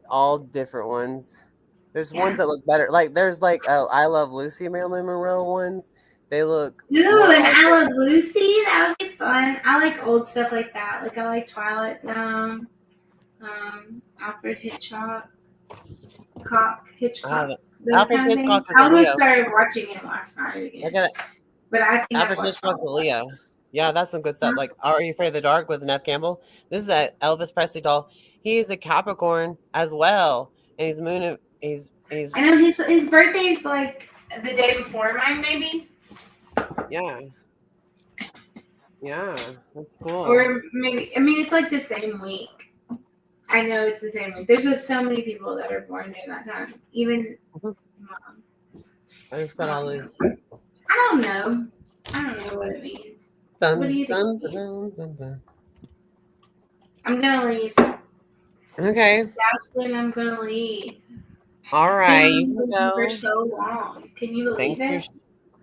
all different ones. There's yeah. ones that look better. Like there's like I Love Lucy Marilyn Monroe ones. They look Ooh, more and like I it. Love Lucy. That would be fun. I like old stuff like that. Like I like Twilight Zone. Alfred Hitchcock. Hitchcock. Those Alfred kind of things. Hitchcock is I a almost Leo. started watching it last night again. Look at it. But I think I've Alfred watched all Hitchcock's a of it. Leo. Yeah, that's some good stuff. Like, Are You Afraid of the Dark with Nev Campbell? This is a Elvis Presley doll. He's a Capricorn as well, and he's moon. He's I know his birthday's like the day before mine, maybe, yeah, yeah. That's cool. or maybe. I mean, it's like the same week. I know it's the same week. There's just so many people that are born during that time. Even mom. I just I got all don't this. know. I don't know. I don't know what it means. What do Dun, you think dun, it means? dun, dun, dun. I'm gonna leave. Okay. Ashlyn, I'm gonna leave. All I've been right. You on can with you for go. so long. Can you believe Thanks for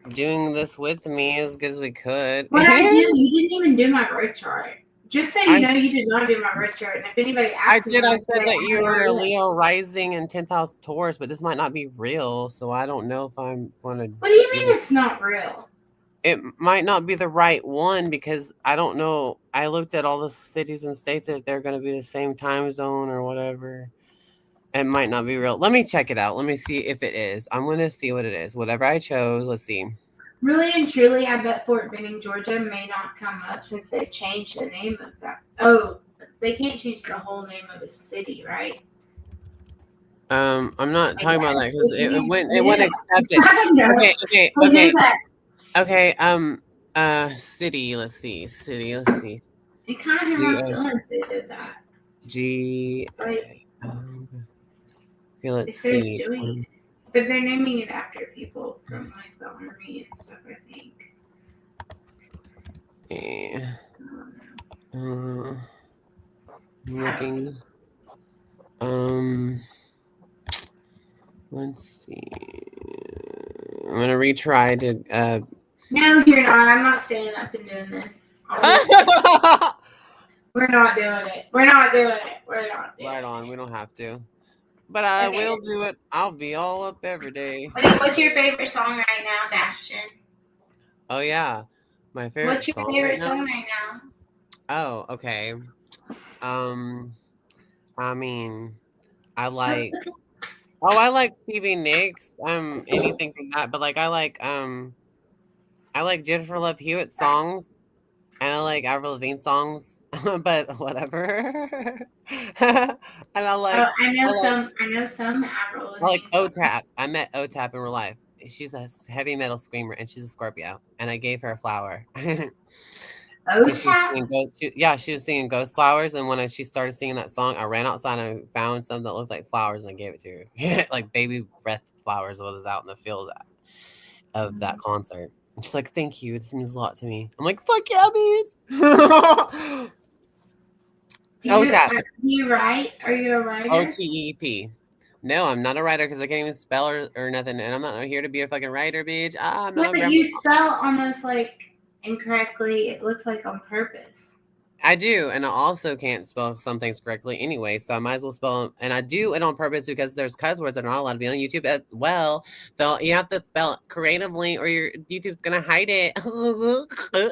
it? doing this with me as good as we could. What I do, you didn't even do my birth chart. Just so you I know, you did not do my birth chart. And if anybody I asks me, did. I'm I gonna said say that I you don't were a do it. Leo rising and 10th house Taurus, but this might not be real, so I don't know if I'm gonna. What do you mean it's not real? It might not be the right one because I don't know. I looked at all the cities and states if they're going to be the same time zone or whatever. It might not be real. Let me check it out. Let me see if it is. I'm going to see what it is. Whatever I chose. Let's see. Really and truly, I bet Fort Benning, Georgia may not come up since they changed the name of that. Oh, they can't change the whole name of a city, right? I'm not I talking about guess. that because it Yeah. wouldn't accept it. I don't know. Okay, okay, Who okay, did that? okay. City. Let's see. City. Let's see. It kind of hurt G my A feelings they did that. G. Like, Okay, let's if they're see. doing it. But they're naming it after people from like the army and stuff, I think. Yeah. I don't know. I'm I don't know. looking. Um, let's see. I'm gonna retry to. No, you're not. I'm not staying up and doing this. We're not doing it. We're not doing it. We're not doing Right it. on. We don't have to, but I Okay. will do it. I'll be all up every day. Okay, what's your favorite song right now, Dashton? Oh yeah, my favorite What's your song right favorite now. song right now? Oh, okay. Um, I mean, I like. Oh, I like Stevie Nicks. Anything from that, but like I like Jennifer Love Hewitt songs, and I like Avril Lavigne songs, but whatever. And I Oh, like I I know like some. I know some Avril I like Lavigne songs. OTAP. I met OTAP in real life. She's a heavy metal screamer, and she's a Scorpio. And I gave her a flower because she was OTAP. singing yeah, she was singing Ghost Flowers. And when she started singing that song, I ran outside and I found something that looked like flowers, and I gave it to her, like baby breath flowers was out in the field of that concert. And she's like, "Thank you. This means a lot to me." I'm like, "Fuck yeah, bitch." OTAP. Do you write? Are you a writer? OTEP. No, I'm not a writer because I can't even spell or nothing, and I'm not here to be a fucking writer, bitch. I'm Yeah, not a but grammar. you spell almost like incorrectly. It looks like on purpose. I do, and I also can't spell some things correctly anyway, so I might as well spell them. And I do it on purpose because there's cuss words that are not allowed to be on YouTube as well. So you have to spell it creatively, or your YouTube's gonna hide it.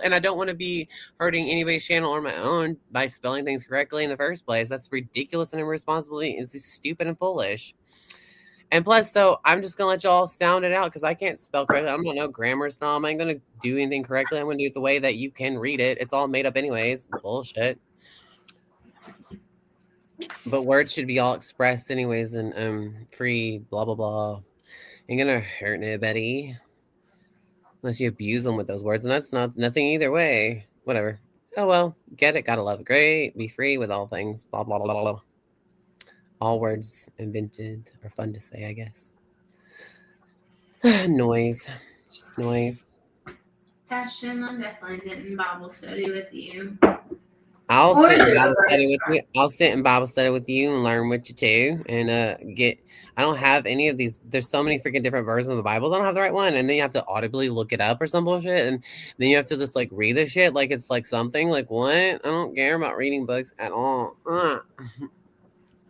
And I don't want to be hurting anybody's channel or my own by spelling things correctly in the first place. That's ridiculous and irresponsible. It's stupid and foolish. And plus, so I'm just gonna let y'all sound it out because I can't spell correctly. I'm not no grammar snob. I ain't gonna do anything correctly. I'm gonna do it the way that you can read it. It's all made up anyways. Bullshit. But words should be all expressed anyways and free, blah blah blah. Ain't gonna hurt nobody. Unless you abuse them with those words, and that's nothing either way. Whatever. Oh well, get it, gotta love it. Great, be free with all things. Blah blah blah blah. All words invented are fun to say, I guess. Noise. Just noise. Ashton, I'm definitely getting Bible study with you. I'll Or sit in do a Bible study birth with you. I'll sit in Bible study with you and learn with you too. And get. I don't have any of these. There's so many freaking different versions of the Bible. I don't have the right one, and then you have to audibly look it up or some bullshit, and then you have to just like read the shit like it's like something. Like what? I don't care about reading books at all.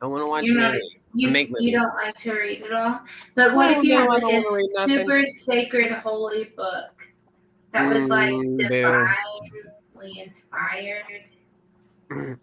I want to watch You're not movies and make you movies. don't like to read at all. But what Well, if you no, had I like don't a want to read nothing. super sacred holy book that was like Boo. divinely inspired?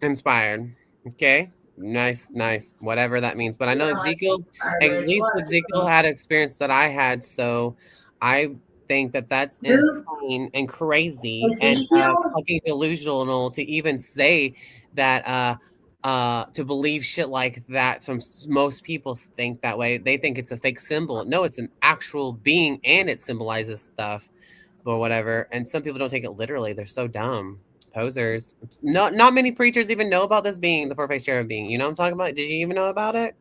Inspired. Okay. Nice, nice. Whatever that means. But I You know know, like Ezekiel, inspired at with least what? Ezekiel had experience that I had. So I think that that's Who? insane and crazy and Ezekiel? fucking delusional to even say that to believe shit like that from most people think that way. They think it's a fake symbol. No, it's an actual being and it symbolizes stuff or whatever. And some people don't take it literally. They're so dumb. Posers. Not many preachers even know about this being, the four-faced cherub being. You know what I'm talking about? Did you even know about it?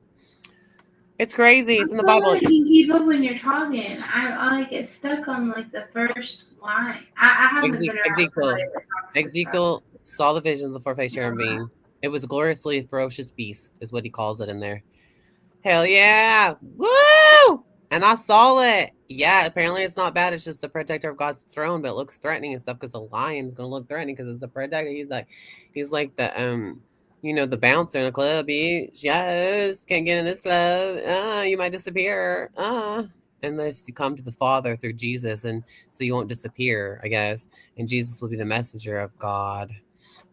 It's crazy. It's in the I Bible. really can keep up when you're talking. I like get stuck on like the first line. I haven't been around somebody Ezekiel. that talks this stuff. Ezekiel saw the vision of the four-faced cherub being. It was a gloriously ferocious beast, is what he calls it in there. Hell yeah! Woo! And I saw it. Yeah, apparently it's not bad. It's just the protector of God's throne, but it looks threatening and stuff because the lion's gonna look threatening because it's a protector. He's like the the bouncer in a club. Yes, can't get in this club. You might disappear. Unless you come to the Father through Jesus, and so you won't disappear, I guess. And Jesus will be the messenger of God.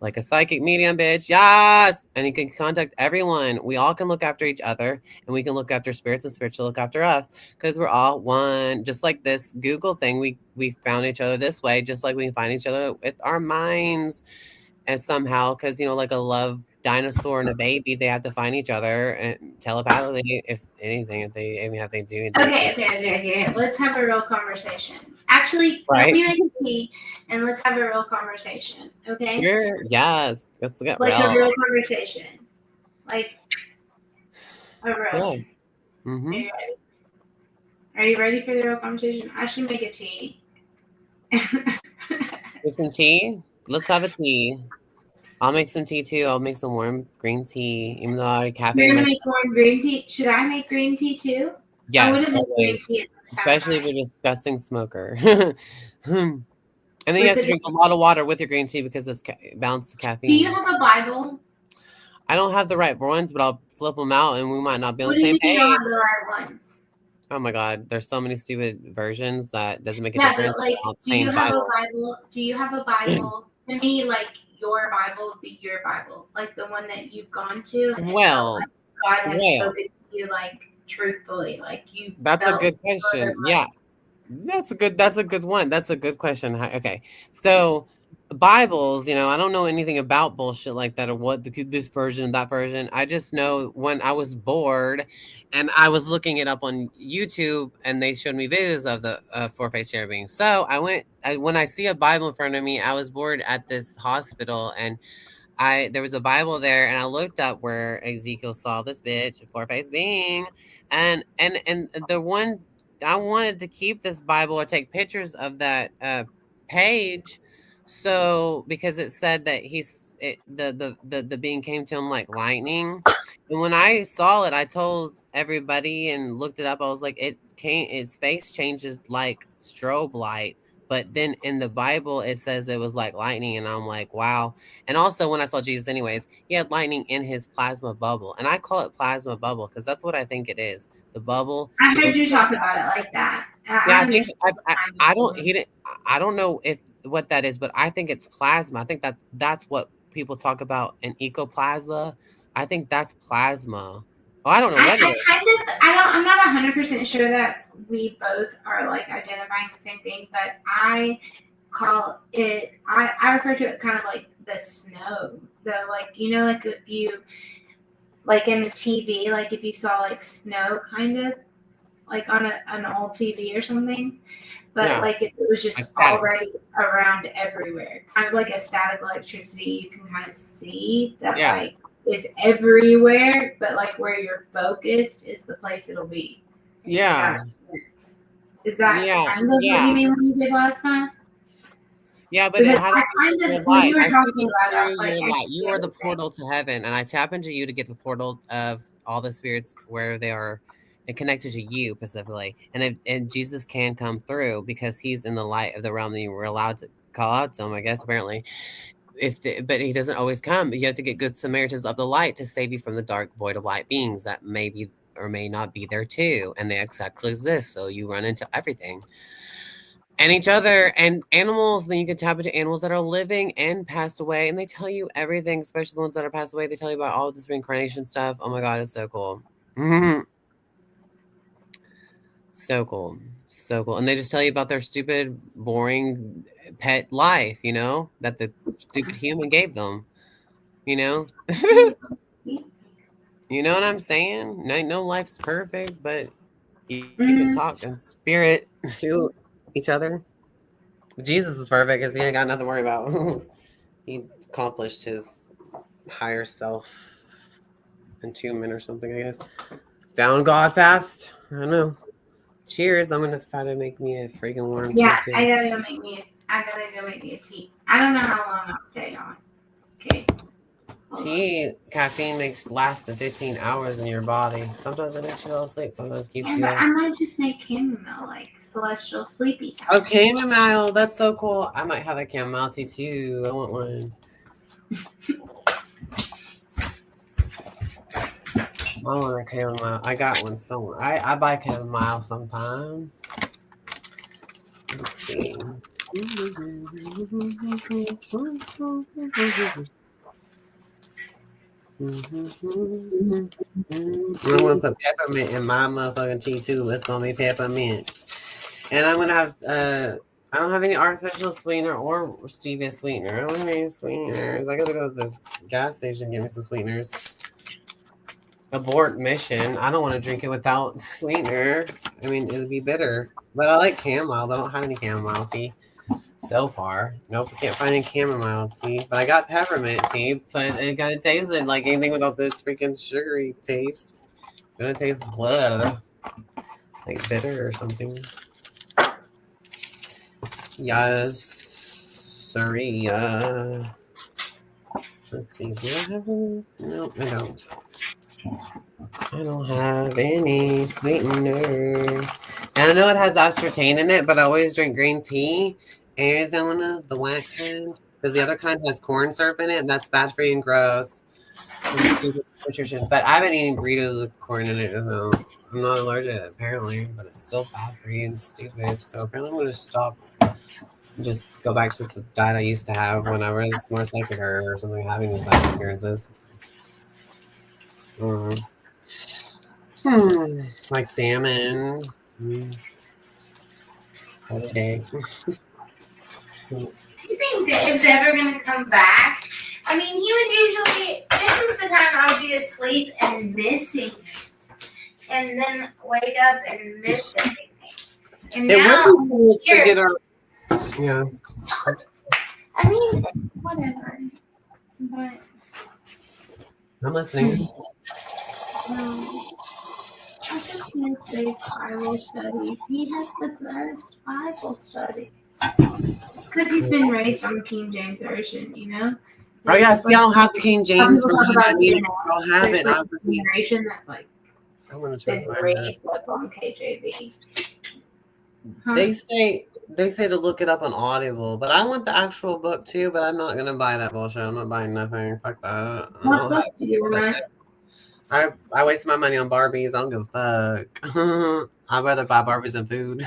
Like a psychic medium, bitch. Yes. And he can contact everyone. We all can look after each other and we can look after spirits and spirits will look after us because we're all one. Just like this Google thing, we found each other this way, just like we can find each other with our minds. And somehow, because like a love dinosaur and a baby, they have to find each other and telepathically, if anything, if they even have to do anything. Okay. Let's have a real conversation. Actually, let Right? me make a tea and let's have a real conversation. Okay? Sure. Yes. Let's get Like a real. real conversation. Like a real one. Yes. Mm-hmm. Are you ready? Are you ready for the real conversation? I should make a tea. With some tea? Let's have a tea. I'll make some tea too. I'll make some warm green tea, even though I already You're caffeinated gonna myself. make warm green tea? Should I make green tea too? I Yes, wouldn't make green always. tea at this time of Especially if night. you're a disgusting smoker. And then you With have to the, drink a lot of water with your green tea because it's balanced do you caffeine. have a Bible? I don't have the right ones, but I'll flip them out and we might not be on What the do you same mean you don't page. have the right ones? Oh my God, there's so many stupid versions that doesn't make a Yeah, but difference. like, They're all the do you same have a Bible. Bible? Do you have a Bible? To me, like your Bible would be your Bible, like the one that you've gone to and felt Well, like God has well, spoken to you, like truthfully, like you that's a felt good sort of question. like. Yeah, that's a good one. That's a good question. Okay. So Bibles, I don't know anything about bullshit like that or what this version, that version. I just know when I was bored and I was looking it up on YouTube and they showed me videos of the four-faced cherubim. So when I see a Bible in front of me, I was bored at this hospital and there was a Bible there, and I looked up where Ezekiel saw this bitch, four-faced being, and the one I wanted to keep this Bible or take pictures of that page, so because it said that the being came to him like lightning, and when I saw it, I told everybody and looked it up. I was like, its face changes like strobe light. But then in the Bible, it says it was like lightning, and I'm like, wow. And also, when I saw Jesus, anyways, he had lightning in his plasma bubble, and I call it plasma bubble because that's what I think it is. The bubble. I It heard looks you like talk about it like that. yeah. I I think understand I kind I of don't feeling. he didn't. I don't know if what that is, but I think it's plasma. I think that's what people talk about in ecoplasma. I think that's plasma. Oh, I don't know what it I is. kind of I'm not 100% sure that we both are like identifying the same thing, but I call it I refer to it kind of like the snow. The like like if you like in the TV, like if you saw like snow kind of like on an old TV or something, but Yeah, like it was like just static. already around everywhere. Kind of like a static electricity, you can kind of see that Yeah, like is everywhere, but like where you're focused is the place it'll be. If that yeah, makes sense. Is that yeah, kind of what you yeah. mean when you say plasma? Yeah, but it Because had to I be kind your of when light. you were I see talking things about it, I through was like, your I light. can You see are the everything. portal to heaven, and I tap into you to get the portal of all the spirits where they are and connected to you specifically. And Jesus can come through because he's in the light of the realm that you were allowed to call out to him, I guess, apparently. But he doesn't always come. You have to get good Samaritans of the light to save you from the dark void of light beings that may be or may not be there too. And they exactly exist. So you run into everything and each other and animals. Then you can tap into animals that are living and passed away, and they tell you everything, especially the ones that are passed away. They tell you about all this reincarnation stuff. Oh my God, it's so cool. Mhm. So cool. So cool. And they just tell you about their stupid, boring pet life, that the stupid human gave them, you know? You know what I'm saying? No life's perfect, but you can talk in spirit to each other. Jesus is perfect because he ain't got nothing to worry about. He accomplished his higher self entombment or something, I guess. Found God fast. I don't know. Cheers. I'm gonna try to make me a freaking warm tea too. I gotta go make me a tea. I don't know how long I'll stay on. Okay. Tea, caffeine lasts 15 hours in your body. Sometimes it makes you go to sleep. Sometimes it keeps you up. I might just make chamomile, like celestial sleepy time. Oh, chamomile. That's so cool. I might have a chamomile tea too. I want one. I want a chamomile. I got one somewhere. I buy chamomile sometime. Let's see. I'm gonna put peppermint in my motherfucking tea too. It's gonna be peppermint. And I'm gonna have I don't have any artificial sweetener or stevia sweetener. I don't have any sweeteners. I gotta go to the gas station and get me some sweeteners. Abort mission. I don't want to drink it without sweetener. I mean, it would be bitter. But I like chamomile. I don't have any chamomile tea so far. Nope, I can't find any chamomile tea. But I got peppermint tea, but it kind of tasted like anything without the freaking sugary taste. It's gonna taste blood. Like bitter or something. Yes. Sorry. Let's see. Do I have any? No, I don't. I don't have any sweetener. And I know it has aspartame in it, but I always drink green tea. Arizona, the white kind. Because the other kind has corn syrup in it, and that's bad for you and gross. And stupid nutrition. But I've been eating burritos with corn in it, so I'm not allergic, apparently. But it's still bad for you and stupid. So apparently I'm going to stop. Just go back to the diet I used to have when I was more psychic or something, having these life experiences. Like salmon. Holiday. Do you think Dave's ever gonna come back? I mean, he would usually. This is the time I would be asleep and missing it, and then wake up and miss everything. And It now, would be cool to get our. Yeah. I mean, whatever. But I'm listening. I just miss Dave's Bible studies. He has the best Bible studies. Because he's been raised on the King James Version, you know? Oh, yeah. See, I don't have the King James Version. I need it. I'll have it. Like a generation that's like I'm going to try been to find raised up on KJV. Huh? They say to look it up on Audible, but I want the actual book too, but I'm not going to buy that bullshit. I'm not buying nothing. Fuck that. What book do you want? I waste my money on Barbies. I don't give a fuck. I'd rather buy Barbies than food.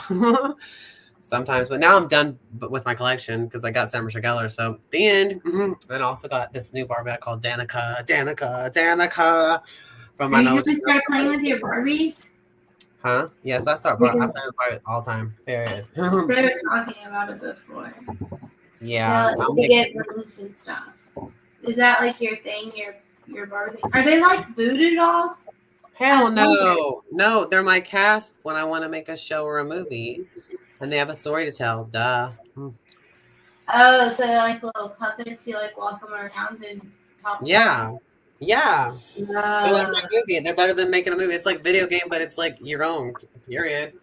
Sometimes, but now I'm done with my collection because I got Summer Geller. So the end. And I also got this new Barbie called Danica from my nose. You start playing with your Barbies? Huh? Yes, I start. I play with Barbie all the time. Period. They were talking about it before. Yeah, to get rings and stuff. Is that like your thing? Your Barbie? Are they like voodoo dolls? Hell no. No, they're my cast when I want to make a show or a movie. And they have a story to tell. Duh. Oh, so they're like little puppets. You like walk them around and talk. Yeah. Yeah. They're like my movie. They're better than making a movie. It's like video game, but it's like your own. Period.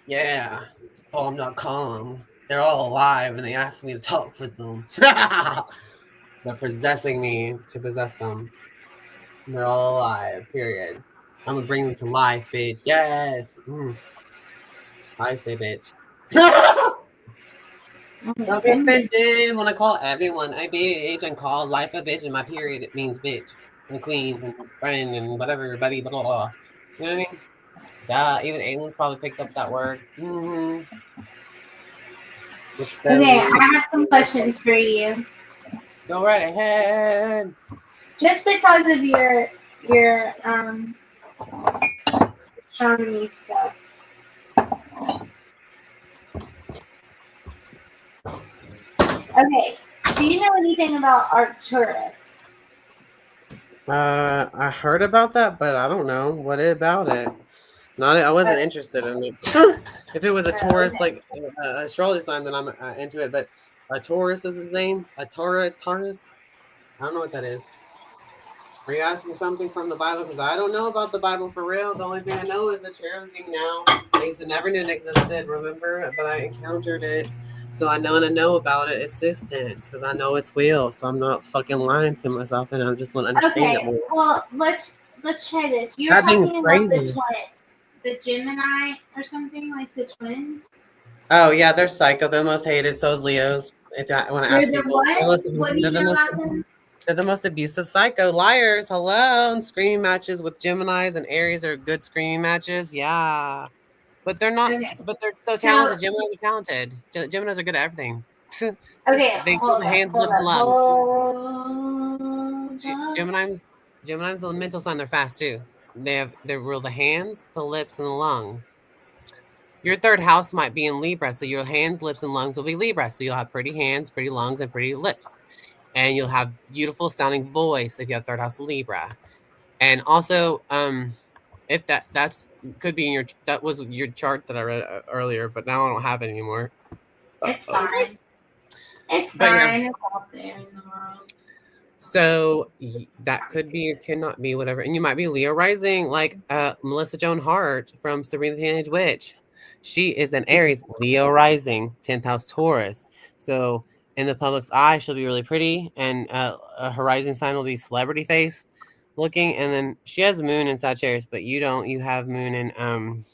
Yeah. It's Palm.com. They're all alive and they asked me to talk with them. They're possessing me to possess them. They're all alive. Period. I'm gonna bring them to life, bitch. Yes. I say bitch. Don't be offended when I call everyone a bitch and call life a bitch, and my period it means bitch and queen and friend and whatever, buddy, blah blah blah. You know what I mean? Duh. Even aliens probably picked up that word. Okay, I have some questions for you. Go right ahead. Just because of your astronomy stuff, Okay. Do you know anything about Arcturus? I heard about that, but I don't know what about it. Not, I wasn't interested in it. If it was a Taurus, Okay. like astrology sign, then I'm into it. But a Taurus is his name. A Taurus. I don't know what that is. Are you asking something from the Bible? Because I don't know about the Bible for real. The only thing I know is the cherubim now. I used to never knew it existed, remember? But I encountered it. So I know about it existence because I know it's real. So I'm not fucking lying to myself and I just want to understand it Okay. more. Well, let's try this. You're That thing is talking about the crazy. twins, the Gemini or something like the twins. Oh yeah, they're psycho. They're the most hated. So is Leos. If I want to They're ask the people, what? What do they're you the know most about them? they're the most abusive psycho liars. Hello, and screaming matches with Geminis and Aries are good screaming matches. Yeah, but they're not. Okay. But they're so So talented. Geminis are talented. Geminis are good at everything. okay, They include hold the up, hands, hold lips, and up, lungs. hold up. Gemini's a mental sign. They're fast too. They rule the hands, the lips, and the lungs. Your third house might be in Libra, so your hands, lips, and lungs will be Libra. So you'll have pretty hands, pretty lungs, and pretty lips. And you'll have beautiful sounding voice if you have third house Libra. And also, if that's could be in your that was your chart that I read earlier, but now I don't have it anymore. It's fine. It's But yeah, fine. It's out there in the world. so that could be or cannot be whatever. And you might be Leo rising, like Melissa Joan Hart from Sabrina the Teenage Witch. She is an Aries, Leo rising, 10th house Taurus. So in the public's eye, she'll be really pretty, and her rising sign will be celebrity face looking. And then she has moon in Sagittarius, but you don't. You have moon in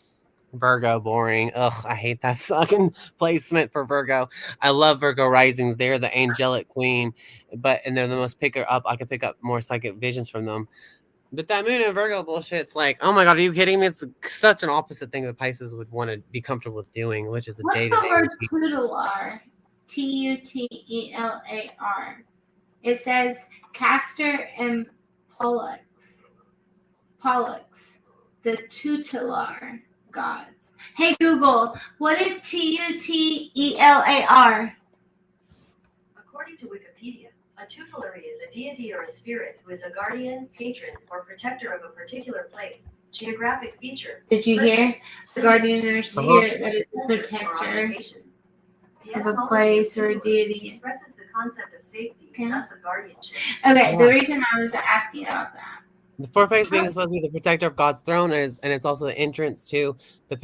Virgo. Boring. Ugh, I hate that fucking placement for Virgo. I love Virgo risings. They're the angelic queen, and they're the most picker up. I can pick up more psychic visions from them. But that moon and Virgo bullshit, it's like, oh my god, are you kidding me? It's such an opposite thing that Pisces would want to be comfortable with doing, which is a What's day to the day word routine. tutelar? Tutelar. It says Castor and Pollux. Pollux, the tutelar gods. Hey Google, what is Tutelar? According to Wikipedia, a tutelary is a deity or a spirit who is a guardian, patron, or protector of a particular place, geographic feature. Did you hear? The guardian or spirit that is the culture, or protector obligation. The of a etymology place of or a tutelary deity. expresses the concept of safety, Okay. thus of guardianship. Okay, Yeah. the reason I was asking about that. The fourth face being supposed to be the protector of God's throne, and it's also the entrance to the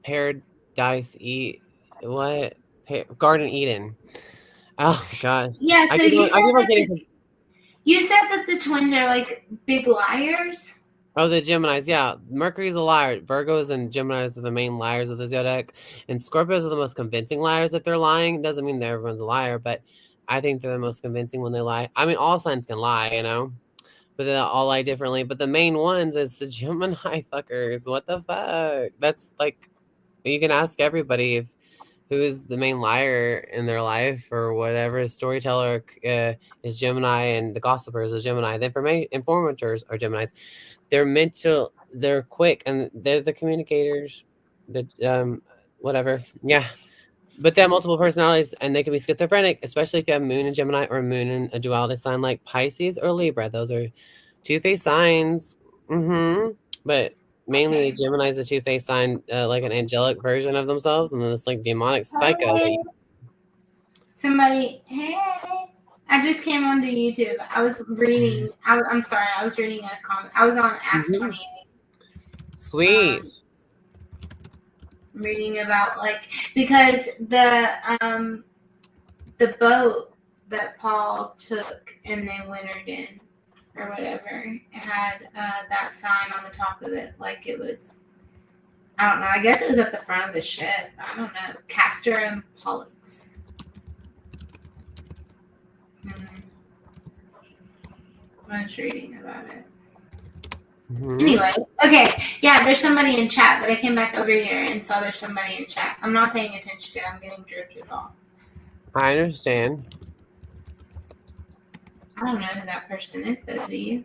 paradise Garden Eden. Oh gosh, Yeah, so you I said keep on that getting. the twins are like big liars. Oh, the Geminis, yeah. Mercury's a liar. Virgos and Geminis are the main liars of the zodiac, and Scorpios are the most convincing liars. If they're lying, doesn't mean that everyone's a liar, but I think they're the most convincing when they lie. I mean, all signs can lie, but they all lie differently. But the main ones is the Gemini fuckers. What the fuck? That's like you can ask everybody if who is the main liar in their life or whatever. Storyteller is Gemini, and the gossipers is Gemini. The informators are Geminis. They're quick, and they're the communicators. The whatever, yeah. But they have multiple personalities, and they can be schizophrenic, especially if you have Moon in Gemini or Moon in a duality sign like Pisces or Libra. Those are two-faced signs. But mainly Gemini is a two-faced sign, like an angelic version of themselves, and then it's like demonic psycho. Hey, I just came onto YouTube. I was reading. I'm sorry. I was reading a comment. I was on Acts 28. Sweet. Reading about because the boat that Paul took and they wintered in or whatever had that sign on the top of it, like it was. I don't know. I guess it was at the front of the ship. I don't know. Castor and Pollux. I was reading about it. Anyways, okay, yeah, there's somebody in chat, but I came back over here and saw there's somebody in chat. I'm not paying attention to it. I'm getting drifted off. I understand. I don't know who that person is, though, do you?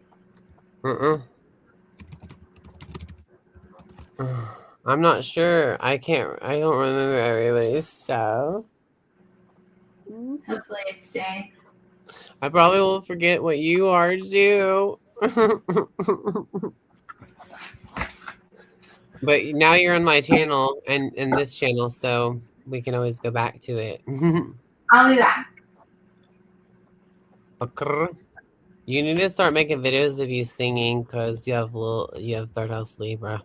I'm not sure. I don't remember everybody's stuff. Hopefully it's today. I probably will forget what you are too. But now you're on my channel and in this channel, so we can always go back to it. I'll be back. You need to start making videos of you singing because you have third house Libra.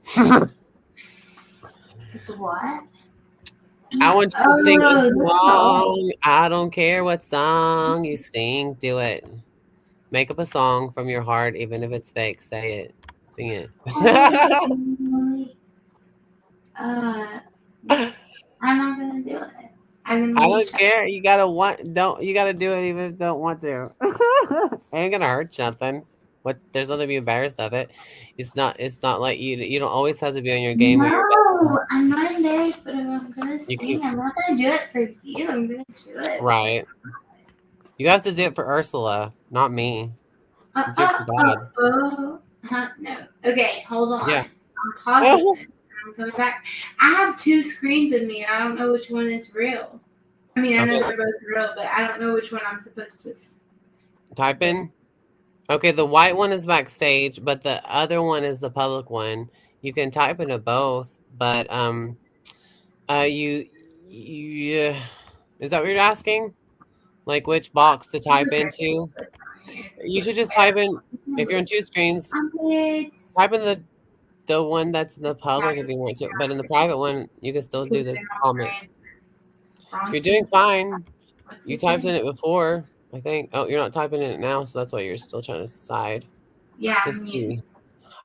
What? I want you to sing a that's all. song. I don't care what song you sing. Do it. Make up a song from your heart, even if it's fake. Say it. Sing it. I'm not gonna do it. I'm I gonna don't care. You gotta do it even if you don't want to. Ain't gonna hurt nothing. What there's nothing to be embarrassed of it. It's not like you don't always have to be on your game when you're No, I'm not embarrassed, but I'm gonna You sing. keep I'm not gonna do it for you. I'm gonna do it. right. You have to do it for Ursula, not me. You do it for God. No. Okay, hold on. Yeah. I'm pausing. I'm coming back. I have two screens of me. I don't know which one is real. I mean, I know Okay. they're both real, but I don't know which one I'm supposed to Type in. Okay, the white one is backstage, but the other one is the public one. You can type into both, but you is that what you're asking? Like which box to type into? You should just type in if you're on two screens. Type in the one that's in the public if you want to, but in the private one you can still do the comment. You're doing fine. You typed in it before, I think. Oh, you're not typing in it now, so that's why you're still trying to decide. Yeah, Let's see.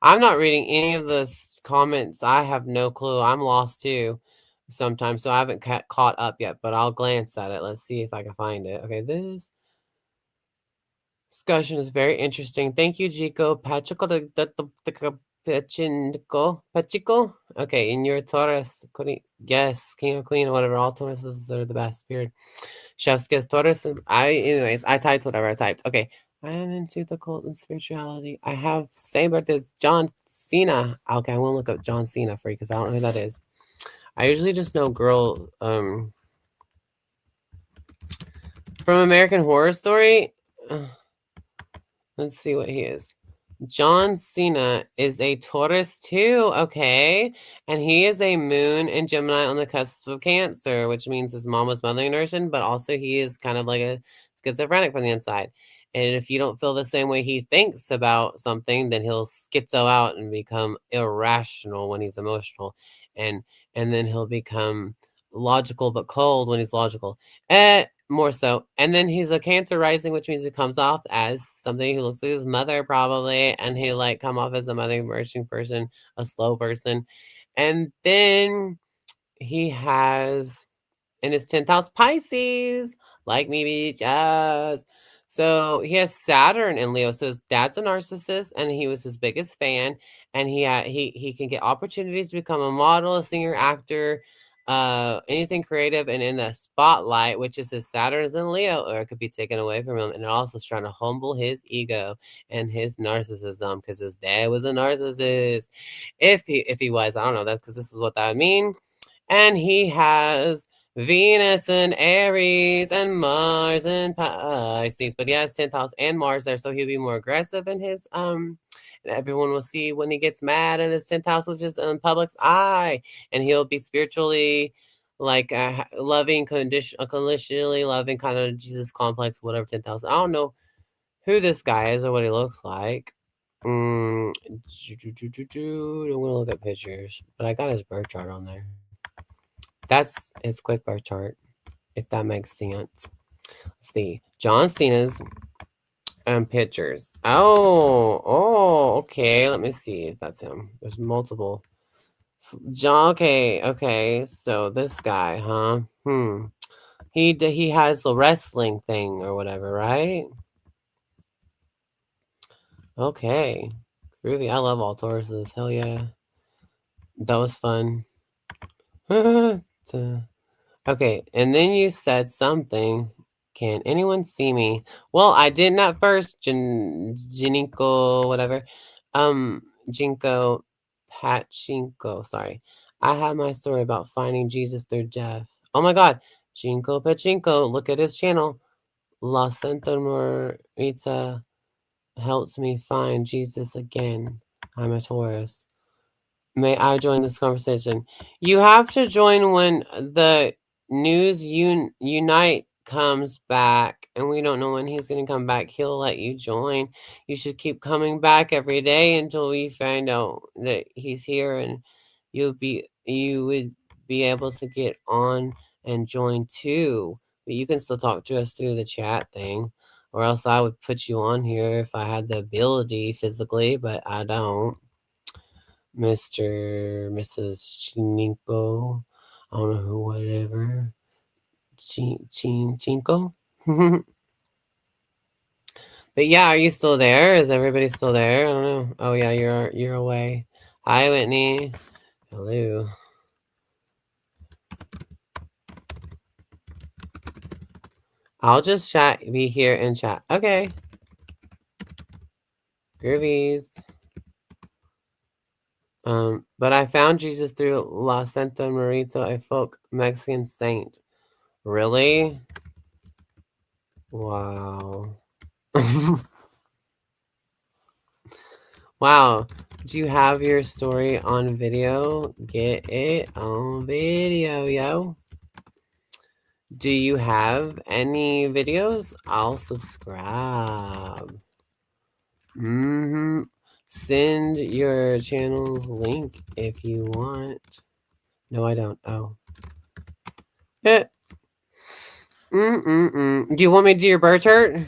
I'm not reading any of the comments. I have no clue. I'm lost too sometimes, so I haven't caught up yet, but I'll glance at it. Let's see if I can find it. Okay, this discussion is very interesting. Thank you, Jico. Pachico. Okay, in your Taurus, yes, King or Queen or whatever. All Tauruses are the best. Period. Chef's kiss Taurus. I typed whatever I typed. Okay. I am into the cult and spirituality. I have same birthday as John Cena. Okay, I won't look up John Cena for you because I don't know who that is. I usually just know girls from American Horror Story. Let's see what he is. John Cena is a Taurus too, okay? And he is a moon in Gemini on the cusp of Cancer, which means his mom was malnourished, but also he is kind of like a schizophrenic from the inside. And if you don't feel the same way he thinks about something, then he'll schizo out and become irrational when he's emotional. And then he'll become logical but cold when he's logical. More so. And then he's a Cancer rising, which means he comes off as something who looks like his mother, probably. And he like come off as a mother merging person, a slow person. And then he has in his 10th house Pisces, like me, bitch. Yes. So he has Saturn in Leo. So his dad's a narcissist, and he was his biggest fan. And he can get opportunities to become a model, a singer, actor, anything creative, and in the spotlight, which is his Saturn is in Leo, or it could be taken away from him. And it also is trying to humble his ego and his narcissism because his dad was a narcissist. If he was, I don't know. That's because this is what that would mean. And he has Venus and Aries and Mars and Pisces, but he has 10th house and Mars there, so he'll be more aggressive in his and everyone will see when he gets mad in his 10th house, which is in public's eye, and he'll be spiritually like loving, conditionally loving, kind of Jesus complex, whatever 10th house. I don't know who this guy is or what he looks like. I'm gonna look at pictures, but I got his birth chart on there. That's his quick birth chart, if that makes sense. Let's see. John Cena's pictures. Okay. Let me see if that's him. There's multiple. John, okay. So this guy, huh? He has the wrestling thing or whatever, right? Okay. Groovy. I love all Tauruses. Hell yeah. That was fun. Okay, and then you said something. Can anyone see me? Well, I didn't at first, Jinko, whatever. Jinko Pachinko, sorry. I have my story about finding Jesus through Jeff. Oh my God. Cinco Pachinko. Look at his channel. La Santa Marita helps me find Jesus again. I'm a Taurus. May I join this conversation? You have to join when the news unite comes back, and we don't know when he's going to come back. He'll let you join. You should keep coming back every day until we find out that he's here, and you would be able to get on and join too. But you can still talk to us through the chat thing, or else I would put you on here if I had the ability physically, but I don't. Mr. Mrs. Chinko. I don't know who, whatever. Chinko? But yeah, are you still there? Is everybody still there? I don't know. Oh yeah, you're away. Hi, Whitney. Hello. I'll just be here and chat. Okay. Groovies. But I found Jesus through La Santa Marita, a folk Mexican saint. Really? Wow. Wow. Do you have your story on video? Get it on video, yo. Do you have any videos? I'll subscribe. Send your channel's link if you want. No, I don't. Oh. Eh. Do you want me to do your birth chart?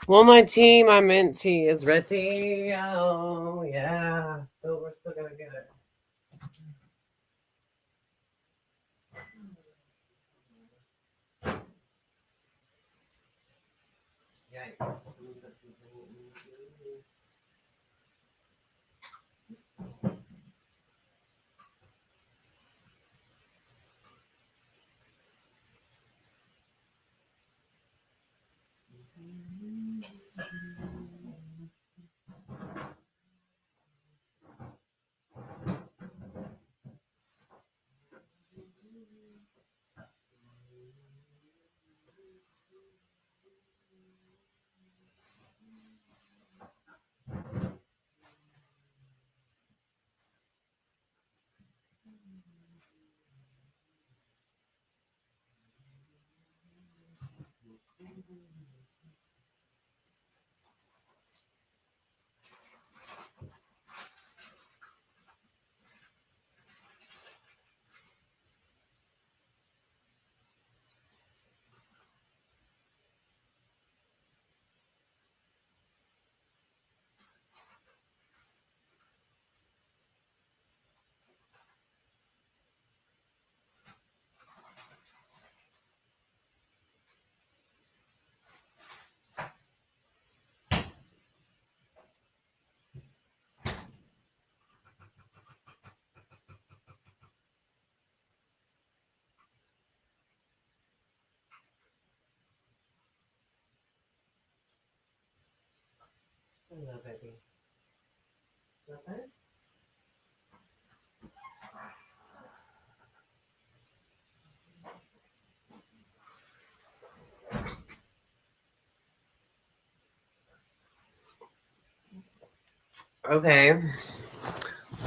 Well, my tea, my mint tea is ready. Oh, yeah. So we're still gonna get it. Yikes. Hello, baby. Nothing? Okay.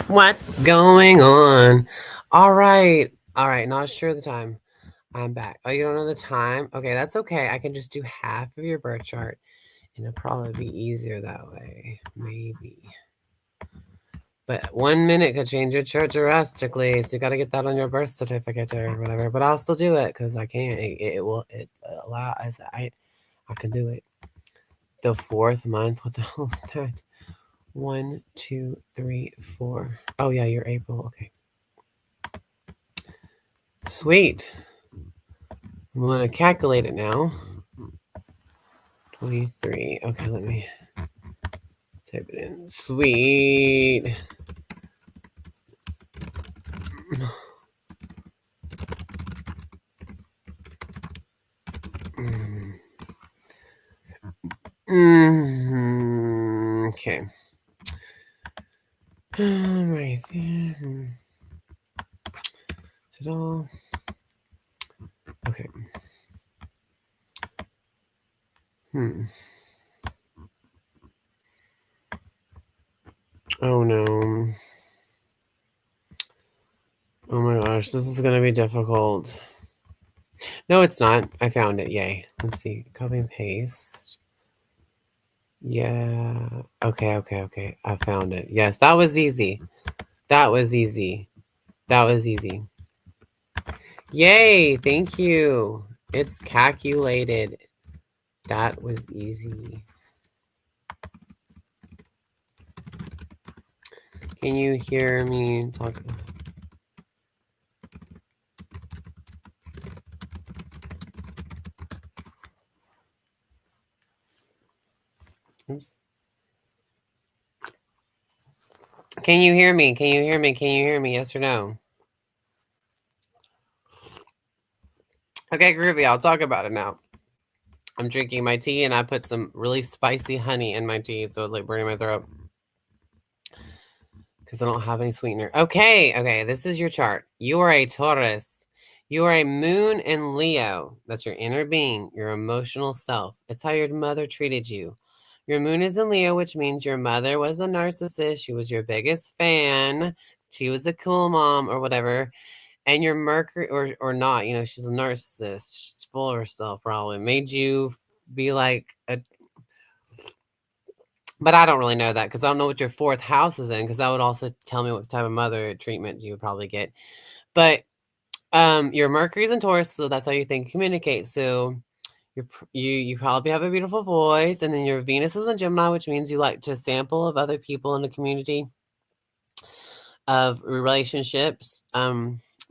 What's going on? All right. Not sure of the time. I'm back. Oh, you don't know the time? Okay, that's okay. I can just do half of your birth chart, and it'll probably be easier that way. Maybe. But 1 minute could change your chart drastically, so you got to get that on your birth certificate or whatever. But I'll still do it because I can't. It will. It allows. I can do it. The 4th month. What the hell is that? 1, 2, 3, 4. Oh yeah, you're April. Okay. Sweet. I'm gonna calculate it now. 23. Okay, let me type it in. Sweet. Okay. Right there. Is it all? Okay. Oh no. Oh my gosh, this is gonna be difficult. No, it's not. I found it. Yay. Let's see. Copy and paste. Yeah. Okay. I found it. Yes, that was easy. That was easy. Yay. Thank you. It's calculated. That was easy. Can you hear me talk? Oops. Can you hear me? Yes or no? Okay, groovy. I'll talk about it now. I'm drinking my tea and I put some really spicy honey in my tea, so it's like burning my throat because I don't have any sweetener. Okay. This is your chart. You are a Taurus. You are a moon in Leo. That's your inner being, your emotional self. It's how your mother treated you. Your moon is in Leo, which means your mother was a narcissist. She was your biggest fan. She was a cool mom or whatever. And your Mercury, or not, she's a narcissist. She's full of herself, probably. Made you be like a. But I don't really know that because I don't know what your 4th house is in, because that would also tell me what type of mother treatment you would probably get. But your Mercury's in Taurus, so that's how you think communicate. So you probably have a beautiful voice, and then your Venus is in Gemini, which means you like to sample of other people in the community of relationships.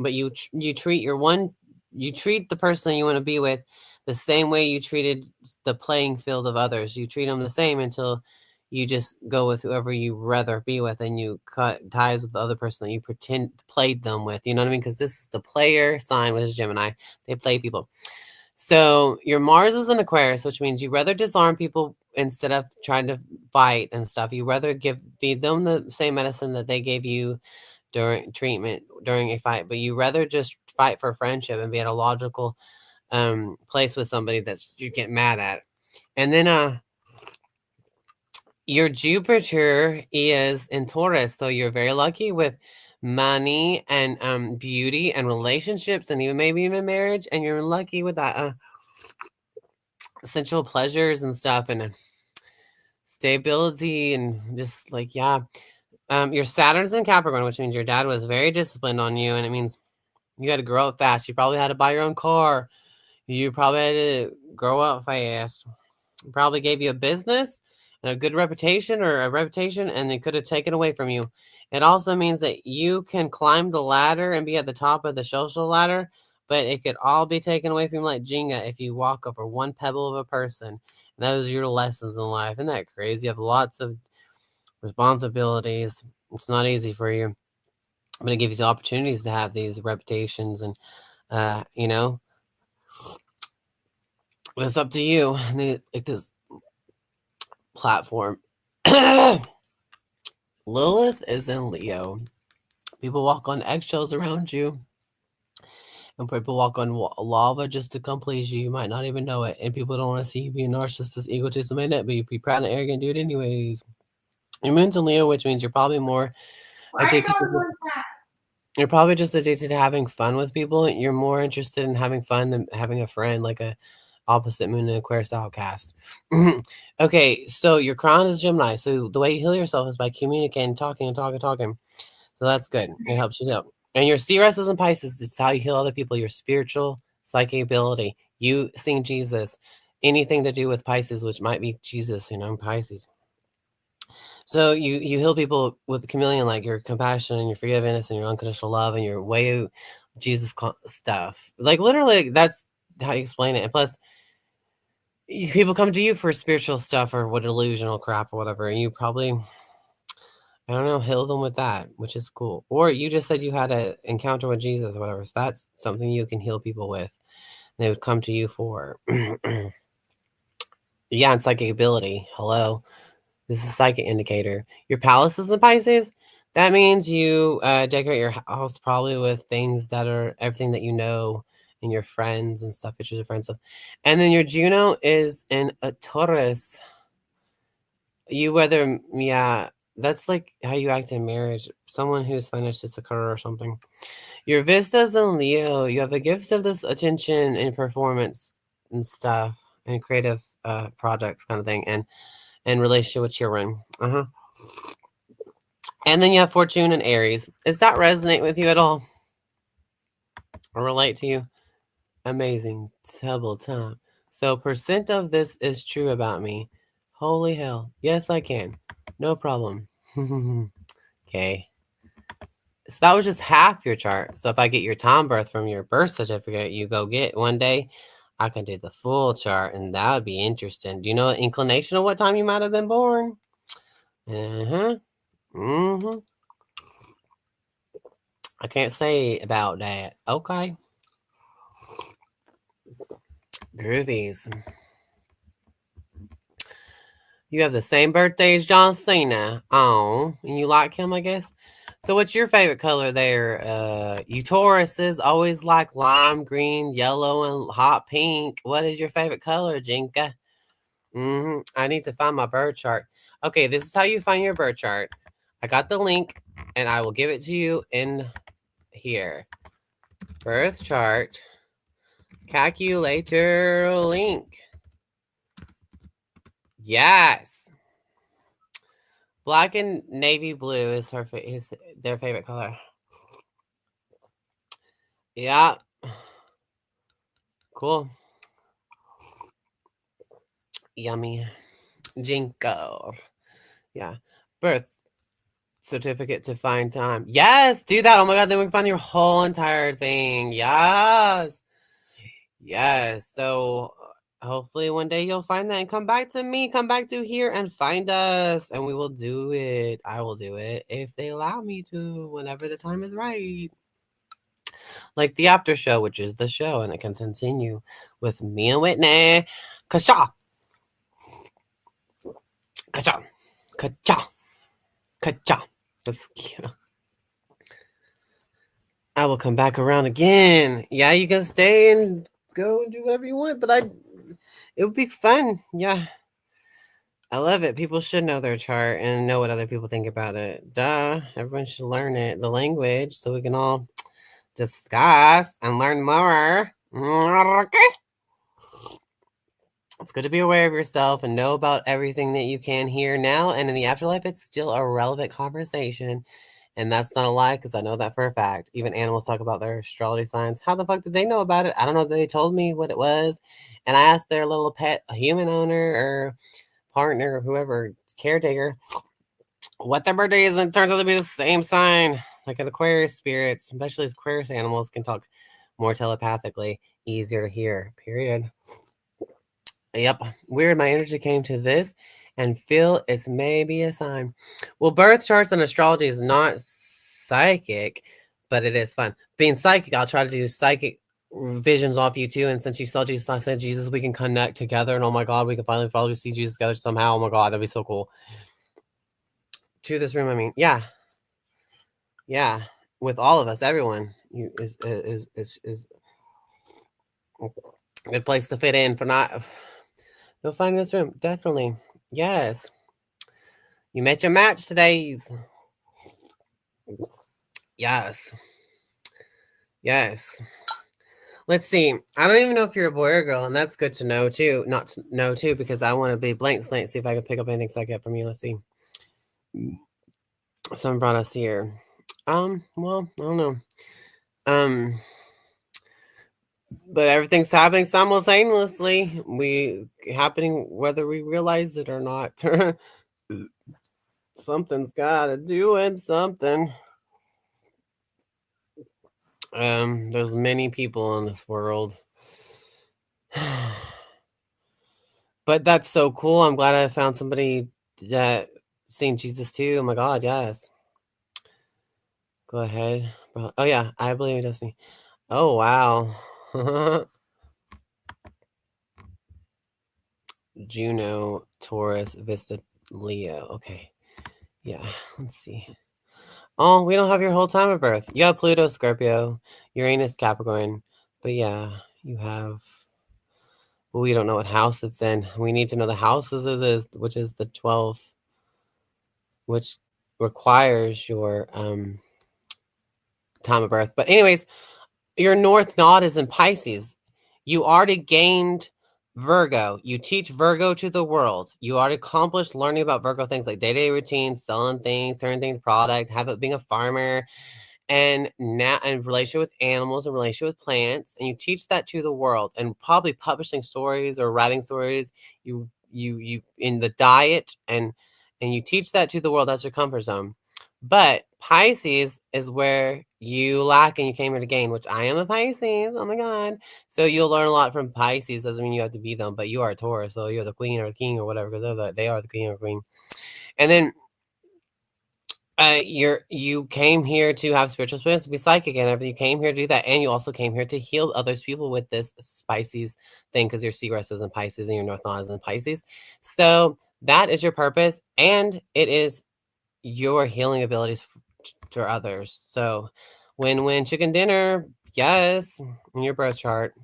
But you treat you treat the person you want to be with the same way you treated the playing field of others. You treat them the same until you just go with whoever you rather be with, and you cut ties with the other person that you pretend played them with. You know what I mean? Because this is the player sign, which is Gemini. They play people. So your Mars is in Aquarius, which means you rather disarm people instead of trying to fight and stuff. You rather feed them the same medicine that they gave you during treatment, during a fight, but you rather just fight for friendship and be at a logical place with somebody that you get mad at. And then your Jupiter is in Taurus, so you're very lucky with money and beauty and relationships, and maybe even marriage, and you're lucky with that sensual pleasures and stuff, and stability, and just like, yeah. Your Saturn's in Capricorn, which means your dad was very disciplined on you, and it means you had to grow up fast. You probably had to buy your own car. You probably had to grow up fast. Probably gave you a business and a good reputation, and it could have taken away from you. It also means that you can climb the ladder and be at the top of the social ladder, but it could all be taken away from you like Jenga if you walk over one pebble of a person. And those are your lessons in life. Isn't that crazy? You have lots of responsibilities. It's not easy for you, but it gives you opportunities to have these reputations, and but it's up to you. Like this platform. Lilith is in Leo. People walk on eggshells around you, and people walk on lava just to come please you. You might not even know it, and people don't want to see you be a narcissist, egotist, man, but you be proud and arrogant, dude. Anyways, Your moon's in Leo, which means you're probably more addicted to this. You're probably just addicted to having fun with people. You're more interested in having fun than having a friend, like a opposite moon and Aquarius outcast. Okay, so your crown is Gemini. So the way you heal yourself is by communicating, talking, and talking, talking. So that's good. It helps you heal. And your Ceres is in Pisces. It's how you heal other people. Your spiritual psychic ability. You seeing Jesus. Anything to do with Pisces, which might be Jesus, Pisces. So you heal people with the chameleon, like your compassion and your forgiveness and your unconditional love and your way of Jesus stuff. Like literally, that's how you explain it. And plus, people come to you for spiritual stuff or what delusional crap or whatever, and you probably, I don't know, heal them with that, which is cool. Or you just said you had an encounter with Jesus or whatever. So that's something you can heal people with. And they would come to you for. Yeah, and psychic ability. Hello. This is a psychic indicator. Your palace is in Pisces. That means you decorate your house probably with things that are everything that you know and your friends and stuff, pictures of friends. And then your Juno is in a Taurus. Yeah, that's like how you act in marriage. Someone who's finished this occur or something. Your Vista's in Leo. You have a gift of this attention and performance and stuff and creative projects kind of thing. And relationship with children. And then you have Fortune and Aries. Does that resonate with you at all? Or relate to you? Amazing. Double time. So percent of this is true about me. Holy hell. Yes, I can. No problem. Okay. So that was just half your chart. So if I get your time birth from your birth certificate, you go get one day, I can do the full chart, and that would be interesting. Do you know an inclination of what time you might have been born? I can't say about that. Okay. Groovies. You have the same birthday as John Cena. Oh, and you like him, I guess. So what's your favorite color there? You Tauruses always like lime green, yellow, and hot pink. What is your favorite color, Jinka? I need to find my birth chart. Okay, this is how you find your birth chart. I got the link, and I will give it to you in here. Birth chart. Calculator link. Yes. Black and navy blue is their favorite color. Yeah. Cool. Yummy. Jinko. Yeah. Birth certificate to find time. Yes, do that. Oh my god, then we can find your whole entire thing. Yes. Yes. So hopefully one day you'll find that and come back to me, come back to here and find us, and we will do it. I will do it if they allow me to, whenever the time is right. Like the after show, which is the show, and it can continue with me and Whitney. Kasha! Kasha! Kasha! Kasha! That's cute. I will come back around again. Yeah, you can stay and go and do whatever you want, but it would be fun. Yeah. I love it. People should know their chart and know what other people think about it. Duh. Everyone should learn it, the language, so we can all discuss and learn more. Okay. It's good to be aware of yourself and know about everything that you can hear now. And in the afterlife, it's still a relevant conversation. And that's not a lie, because I know that for a fact. Even animals talk about their astrology signs. How the fuck did they know about it? I don't know. They told me what it was. And I asked their little pet human owner or partner or whoever, caretaker, what their birthday is. And it turns out to be the same sign. Like an Aquarius spirit, especially Aquarius animals, can talk more telepathically, easier to hear, period. Yep. Weird. My energy came to this and feel it's maybe a sign. Well, birth charts and astrology is not psychic, but it is fun. Being psychic, I'll try to do psychic visions off you too. And since you saw Jesus, I said, Jesus, we can connect together. And oh my God, we can finally probably see Jesus together somehow. Oh my God, that'd be so cool. To this room, I mean, yeah. Yeah. With all of us, everyone is a good place to fit in for not. You'll find this room. Definitely. Yes. You met your match today. Yes. Yes. Let's see. I don't even know if you're a boy or a girl, and that's good to know too. Not to know too, because I want to be blank slate, see if I can pick up anything I get from you. Let's see. Someone brought us here. Well, I don't know. But everything's happening simultaneously. Happening whether we realize it or not. Something's gotta do it, something. There's many people in this world. But that's so cool. I'm glad I found somebody that seen Jesus too. Oh my God, yes. Go ahead. Oh yeah, I believe in destiny. Oh wow. Juno, Taurus, Vista, Leo. Okay. Yeah, let's see. Oh, we don't have your whole time of birth. You have Pluto, Scorpio, Uranus, Capricorn. But yeah, you have. Well, we don't know what house it's in. We need to know the houses, which is the 12, which requires your time of birth. But anyways, your North Node is in Pisces. You already gained Virgo. You teach Virgo to the world. You already accomplished learning about Virgo things like day-to-day routines, selling things, turning things product, have it being a farmer, and now in relation with animals, in relation with plants, and you teach that to the world, and probably publishing stories or writing stories. You in the diet, and you teach that to the world. That's your comfort zone. But Pisces is where you lack and you came here to gain, which I am a Pisces. Oh my God. So you'll learn a lot from Pisces. Doesn't mean you have to be them, but you are a Taurus. So you're the queen or the king or whatever, because they are the king or queen. And then you came here to have spiritual experience, to be psychic and everything. You came here to do that, and you also came here to heal others people with this Pisces thing, because your Seagrass is in Pisces and your North Node is in Pisces. So that is your purpose, and it is your healing abilities to others. So win-win chicken dinner, yes, in your birth chart,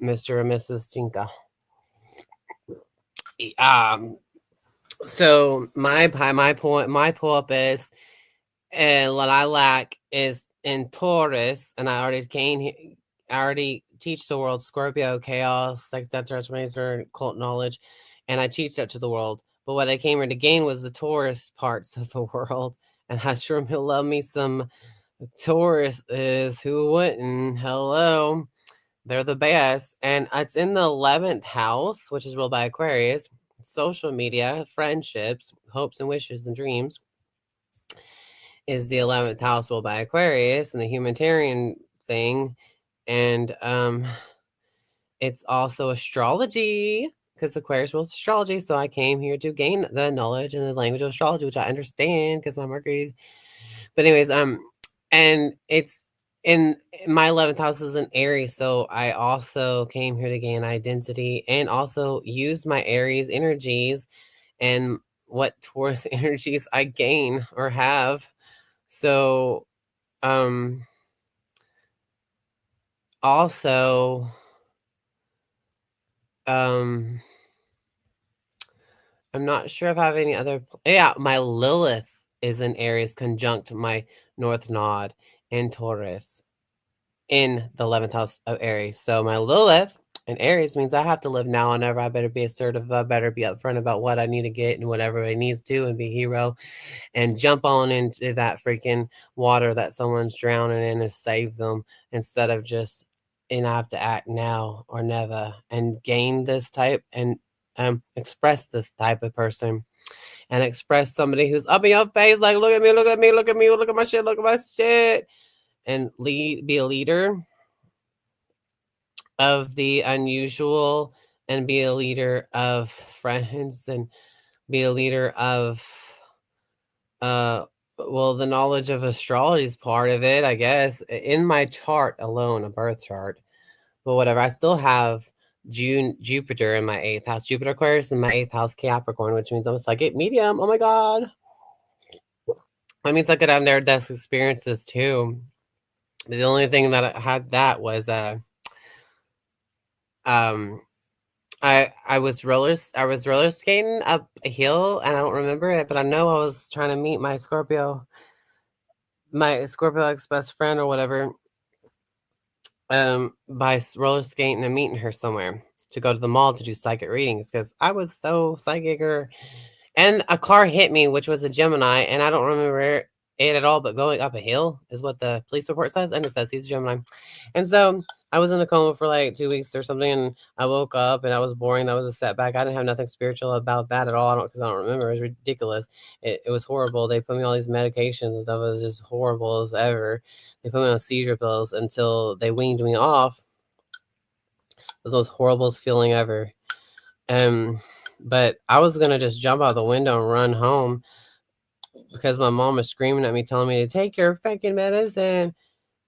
Mr. and Mrs. Chinka. So my pull up is, and what I lack is in Taurus, and I already teach the world Scorpio, chaos, sex, death, transformation, cult knowledge, and I teach that to the world. But what I came here to gain was the Taurus parts of the world, and I sure will love me some Taurus is who wouldn't. Hello, they're the best, and it's in the 11th house, which is ruled by Aquarius. Social media, friendships, hopes and wishes and dreams is the 11th house ruled by Aquarius and the humanitarian thing. And it's also astrology, because Aquarius rules astrology. So I came here to gain the knowledge and the language of astrology, which I understand because my Mercury. But anyways, and it's in my 11th house is in Aries. So I also came here to gain identity and also use my Aries energies and what Taurus energies I gain or have. So also I'm not sure if I have any other yeah, my Lilith is in Aries conjunct my North Node in Taurus in the 11th house of Aries. So my Lilith in Aries means I have to live now and ever. I better be assertive. I better be upfront about what I need to get and whatever it needs to, and be a hero and jump on into that freaking water that someone's drowning in and save them, instead of just, and I have to act now or never, and gain this type and express this type of person, and express somebody who's up in your face like, look at me, look at me, look at me, look at my shit, look at my shit, and be a leader of the unusual, and be a leader of friends, and be a leader of well, the knowledge of astrology is part of it, I guess. In my chart alone, a birth chart, but whatever, I still have Jupiter in my 8th house, Jupiter Aquarius in my 8th house Capricorn, which means I'm a psychic medium. Oh my God. That means I could have near-death experiences too. The only thing that I had that was I was roller skating up a hill, and I don't remember it, but I know I was trying to meet my Scorpio ex best friend or whatever, by roller skating and meeting her somewhere to go to the mall to do psychic readings because I was so psychic. And a car hit me, which was a Gemini, and I don't remember it at all. But going up a hill is what the police report says, and it says he's a Gemini. And so I was in a coma for like 2 weeks or something, and I woke up and I was boring. That was a setback. I didn't have nothing spiritual about that at all. Because I don't remember. It was ridiculous. It was horrible. They put me on all these medications and stuff. It was just horrible as ever. They put me on seizure pills until they weaned me off. It was the most horrible feeling ever. But I was gonna just jump out the window and run home because my mom was screaming at me, telling me to take your freaking medicine.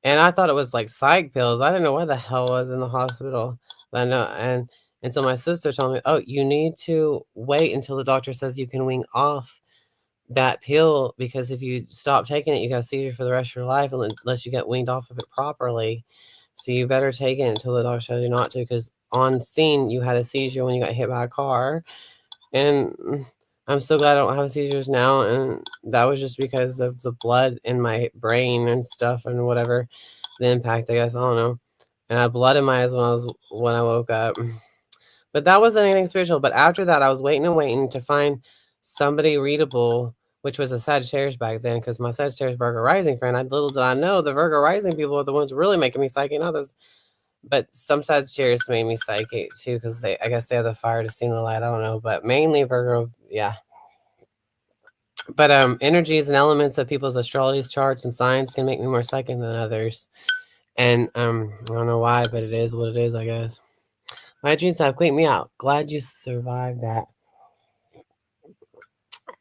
And I thought it was like psych pills. I didn't know where the hell I was in the hospital. But I know, and so my sister told me, "Oh, you need to wait until the doctor says you can wean off that pill because if you stop taking it, you got a seizure for the rest of your life unless you get weaned off of it properly. So you better take it until the doctor tells you not to, because on scene you had a seizure when you got hit by a car." And I'm so glad I don't have seizures now. And that was just because of the blood in my brain and stuff and whatever the impact, I guess. I don't know. And I had blood in my eyes when I woke up. But that wasn't anything spiritual. But after that, I was waiting and waiting to find somebody readable, which was a Sagittarius back then, because my Sagittarius Virgo rising friend, little did I know the Virgo rising people are the ones really making me psychic, not this. But some Sagittarius made me psychic too, because I guess they have the fire to see the light. I don't know, but mainly Virgo, yeah. But energies and elements of people's astrology charts and signs can make me more psychic than others. And I don't know why, but it is what it is, I guess. My dreams have creeped me out. Glad you survived that.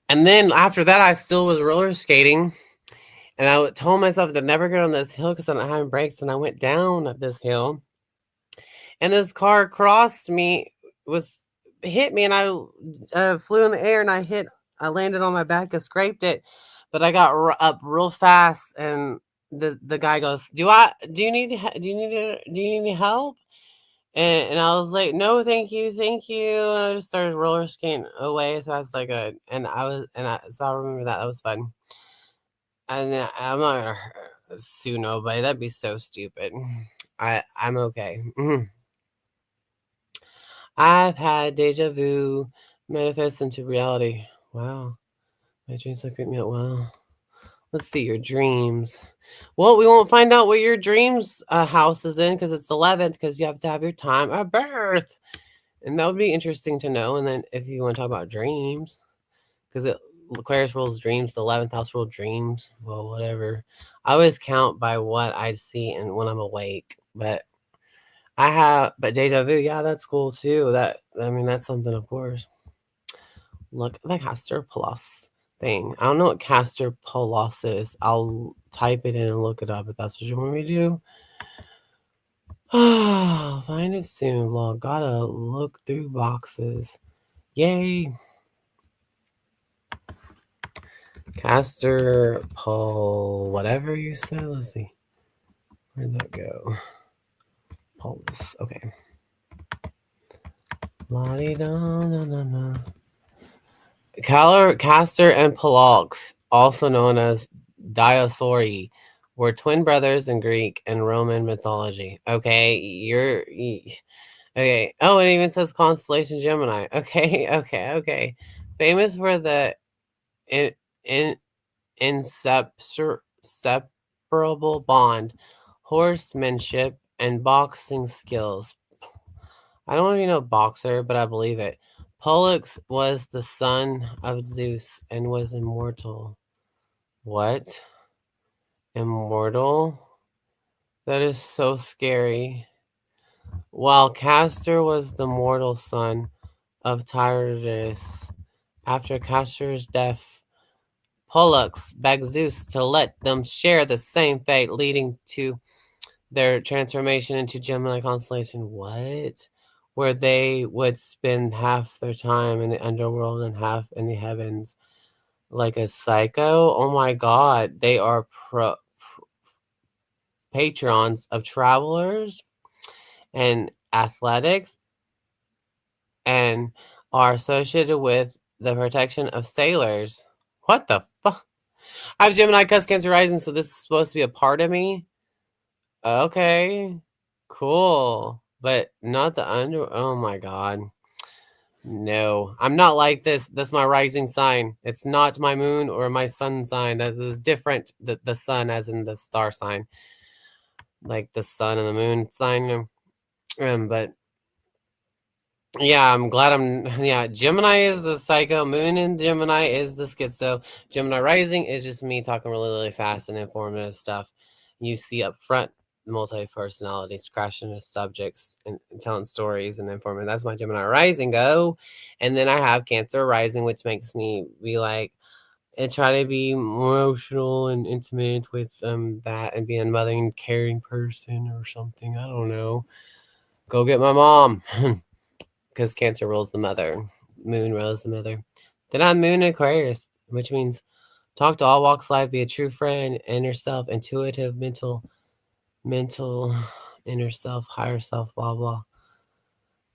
And then after that, I still was roller skating. And I told myself to never get on this hill because I'm not having brakes. And I went down this hill. And this car crossed me, hit me, and I flew in the air, and I landed on my back and scraped it, but I got up real fast, and the guy goes, do you need help? And I was like, no, thank you. And I just started roller skating away as fast as I could, so I remember that was fun. And I'm not gonna sue nobody. That'd be so stupid. I'm okay. I've had deja vu manifest into reality. Wow. My dreams have creeped me out. Wow. Let's see your dreams. Well, we won't find out what your dreams house is in because it's 11th, because you have to have your time of birth. And that would be interesting to know. And then if you want to talk about dreams, because Aquarius rules dreams, the 11th house rules dreams. Well, whatever. I always count by what I see and when I'm awake. But deja vu, yeah, that's cool too. That's something, of course. Look at the Castor Plus thing. I don't know what Castor Plus is. I'll type it in and look it up if that's what you want me to do. I'll find it soon. Log, gotta look through boxes. Yay. Castor Pol, whatever you said. Let's see. Where'd that go? Polus. Okay. La-di-da-na-na-na. Castor and Pollux, also known as Diosauri, were twin brothers in Greek and Roman mythology. Okay, okay. Oh, it even says constellation Gemini. Okay. Famous for the inseparable bond, horsemanship, and boxing skills. I don't even know boxer, but I believe it. Pollux was the son of Zeus and was immortal. What? Immortal? That is so scary. While Castor was the mortal son of Taurus. After Castor's death, Pollux begged Zeus to let them share the same fate, leading to their transformation into Gemini constellation. What? Where they would spend half their time in the underworld and half in the heavens, like a psycho. Oh my god, they are patrons of travelers and athletics and are associated with the protection of sailors. What the fuck? I have Gemini cusp Cancer rising, so this is supposed to be a part of me. Okay, cool, but not the under. Oh my god, no, I'm not like this. That's my rising sign. It's not my moon or my sun sign. That is different. The sun, as in the star sign, like the sun and the moon sign. But yeah, I'm glad yeah, Gemini is the psycho, moon in Gemini is the schizo. Gemini rising is just me talking really, really fast and informative stuff. You see up front, multi-personalities, crashing with subjects and telling stories and informative. That's my Gemini rising go. And then I have Cancer rising, which makes me be like, and try to be emotional and intimate with that and be a loving, caring person or something. I don't know. Go get my mom. Because Cancer rules the mother. Moon rules the mother. Then I'm Moon Aquarius, which means talk to all walks of life, be a true friend, inner self, intuitive, mental, inner self, higher self, blah, blah.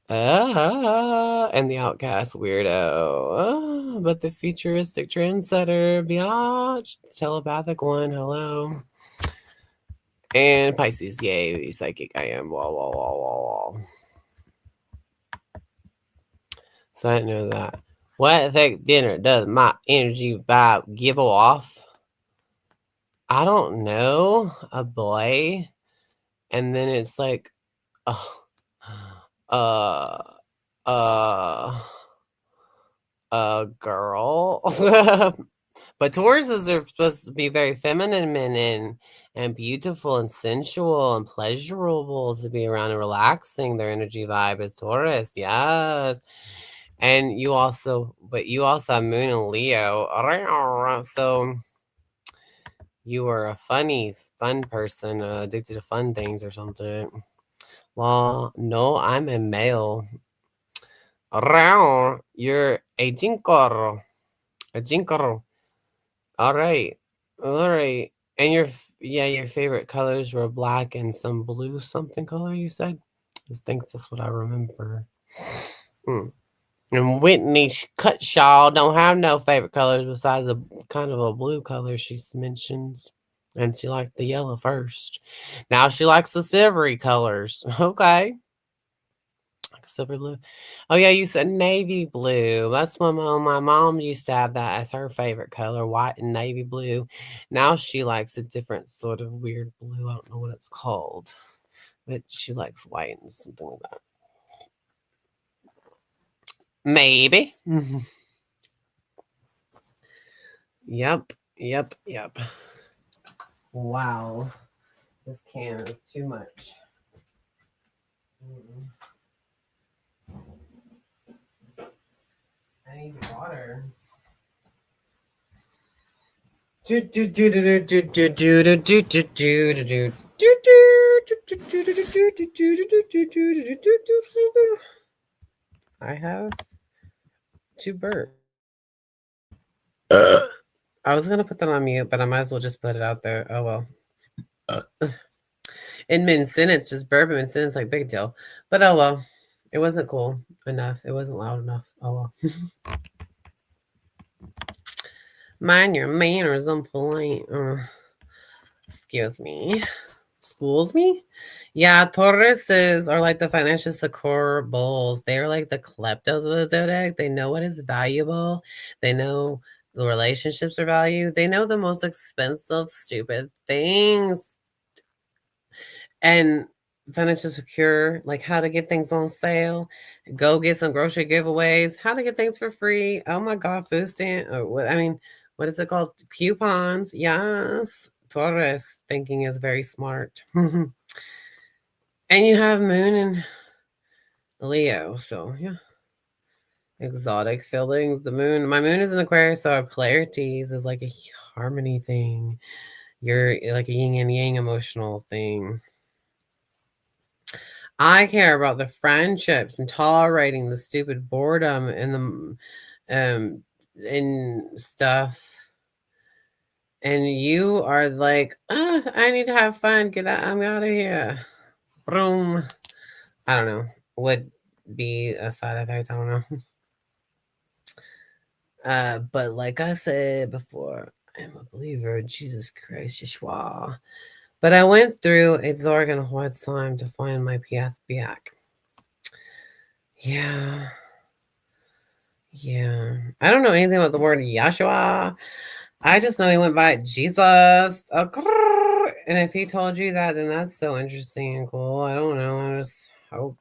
And the outcast weirdo. But the futuristic trendsetter, biatch, telepathic one, hello. And Pisces, yay, psychic I am, wall, wall, wall, wall, wall. So I didn't know that. What effect dinner does my energy vibe give off? I don't know. A boy. And then it's like, oh, a girl. But Tauruses are supposed to be very feminine and beautiful and sensual and pleasurable to be around and relaxing. Their energy vibe is Taurus. Yes. And you also have Moon and Leo. So you are a fun person, addicted to fun things or something. Well, no, I'm a male. You're a jinkor. A jinkor. All right. And your favorite colors were black and some blue something color, you said? I think that's what I remember. And Whitney Cutshaw don't have no favorite colors besides a kind of a blue color she mentions. And she liked the yellow first. Now she likes the silvery colors. Okay. Like silver blue. Oh yeah, you said navy blue. That's my mom used to have that as her favorite color, white and navy blue. Now she likes a different sort of weird blue. I don't know what it's called. But she likes white and something like that. Maybe. Yep. Wow. This can is too much. I need water. I have to burp. I was gonna put that on mute, but I might as well just put it out there. Oh well. In mid-sentence, just burp in mid-sentence, like big deal. But oh well. It wasn't cool enough. It wasn't loud enough. Oh well. Mind your manners, I'm polite. Excuse me. Schools me? Yeah, Tauruses are like the financial secure bulls. They're like the kleptos of the zodiac. They know what is valuable. They know the relationships are valued. They know the most expensive, stupid things. And financial secure, like how to get things on sale, go get some grocery giveaways, how to get things for free. Oh my God, food stand. Or what? I mean, what is it called? Coupons. Yes. Taurus thinking is very smart. And you have Moon and Leo. So, yeah. Exotic feelings. My moon is in Aquarius, so our polarities is like a harmony thing. You're like a yin and yang emotional thing. I care about the friendships and tolerating the stupid boredom and the and stuff. And you are like, I need to have fun. I'm out of here. Boom. I don't know. be a side effect. I don't know. But like I said before, I am a believer in Jesus Christ, Yeshua. But I went through a dark and hard time to find my path back. Yeah. Yeah. I don't know anything about the word Yeshua. I just know he went by Jesus. And if he told you that, then that's so interesting and cool. I don't know. I just hope.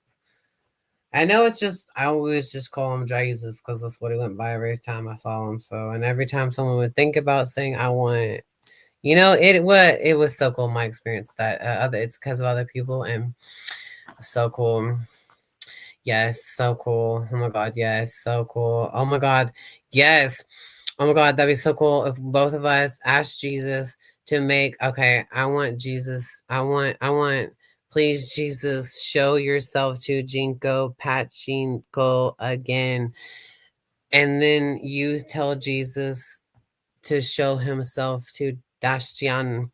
I know it's just, I always just call him Jesus because that's what he went by every time I saw him. So, and every time someone would think about saying, I want, it was so cool. My experience that it's because of other people and so cool. Yes, so cool. Oh my God, yes, so cool. Oh my God, yes. Oh my God, that'd be so cool if both of us asked Jesus to make, okay, I want Jesus, I want, please, Jesus, show yourself to Jinko Pachinko again. And then you tell Jesus to show himself to Dashtian,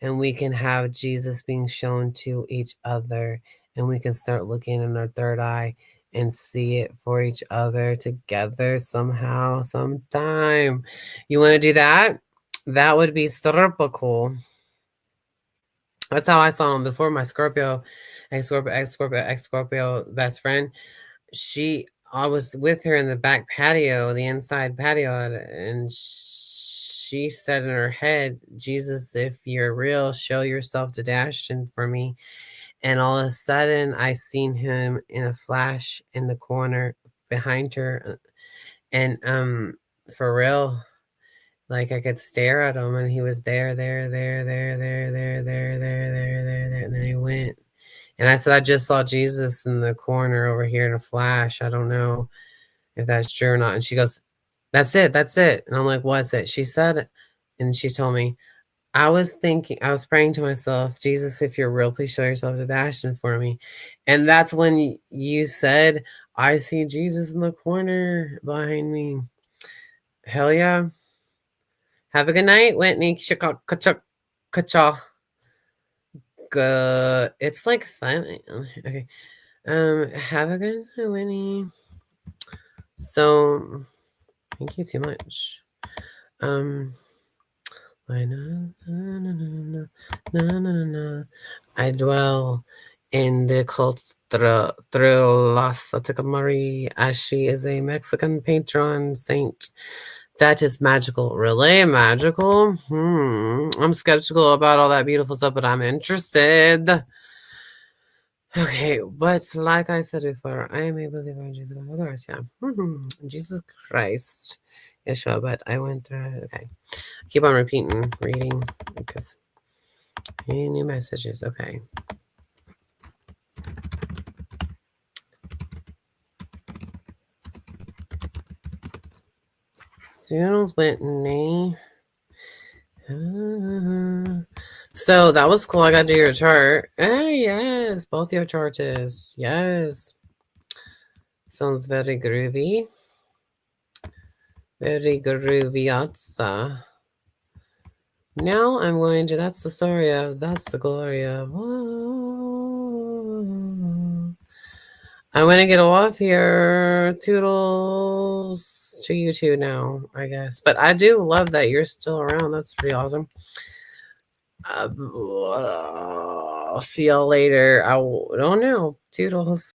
and we can have Jesus being shown to each other, and we can start looking in our third eye and see it for each other together somehow, sometime. You want to do that? That would be super cool. That's how I saw him before. My Scorpio best friend. I was with her in the back patio, the inside patio, and she said in her head, Jesus, if you're real, show yourself to Dashton for me. And all of a sudden, I seen him in a flash in the corner behind her. And for real, like I could stare at him, and he was there. And then he went. And I said, I just saw Jesus in the corner over here in a flash. I don't know if that's true or not. And she goes, that's it. And I'm like, what's it? She said, and she told me, I was praying to myself, Jesus, if you're real, please show yourself to Ashton for me. And that's when you said, I see Jesus in the corner behind me. Hell yeah. Have a good night, Whitney. Ka-cha. Good. It's like fun. Okay. Have a good night, Whitney. So, thank you too much. I dwell in the cult through Las Marie, as she is a Mexican patron saint. That is magical. Really magical? I'm skeptical about all that beautiful stuff, but I'm interested. Okay, but like I said before, I am a believer in Jesus. Of course, yeah. Jesus Christ. Yeah, sure, but I went through. Okay. Keep on reading, because any new messages. Okay. Donald Whitney. So that was cool. I got to do your chart. Yes, both your charts. Yes. Sounds very groovy. Very groovy. Now I'm going to, that's the story of, that's the glory of. I'm going to get off here. Toodles to you two now, I guess. But I do love that you're still around. That's pretty awesome. I'll see y'all later. I don't know. Toodles.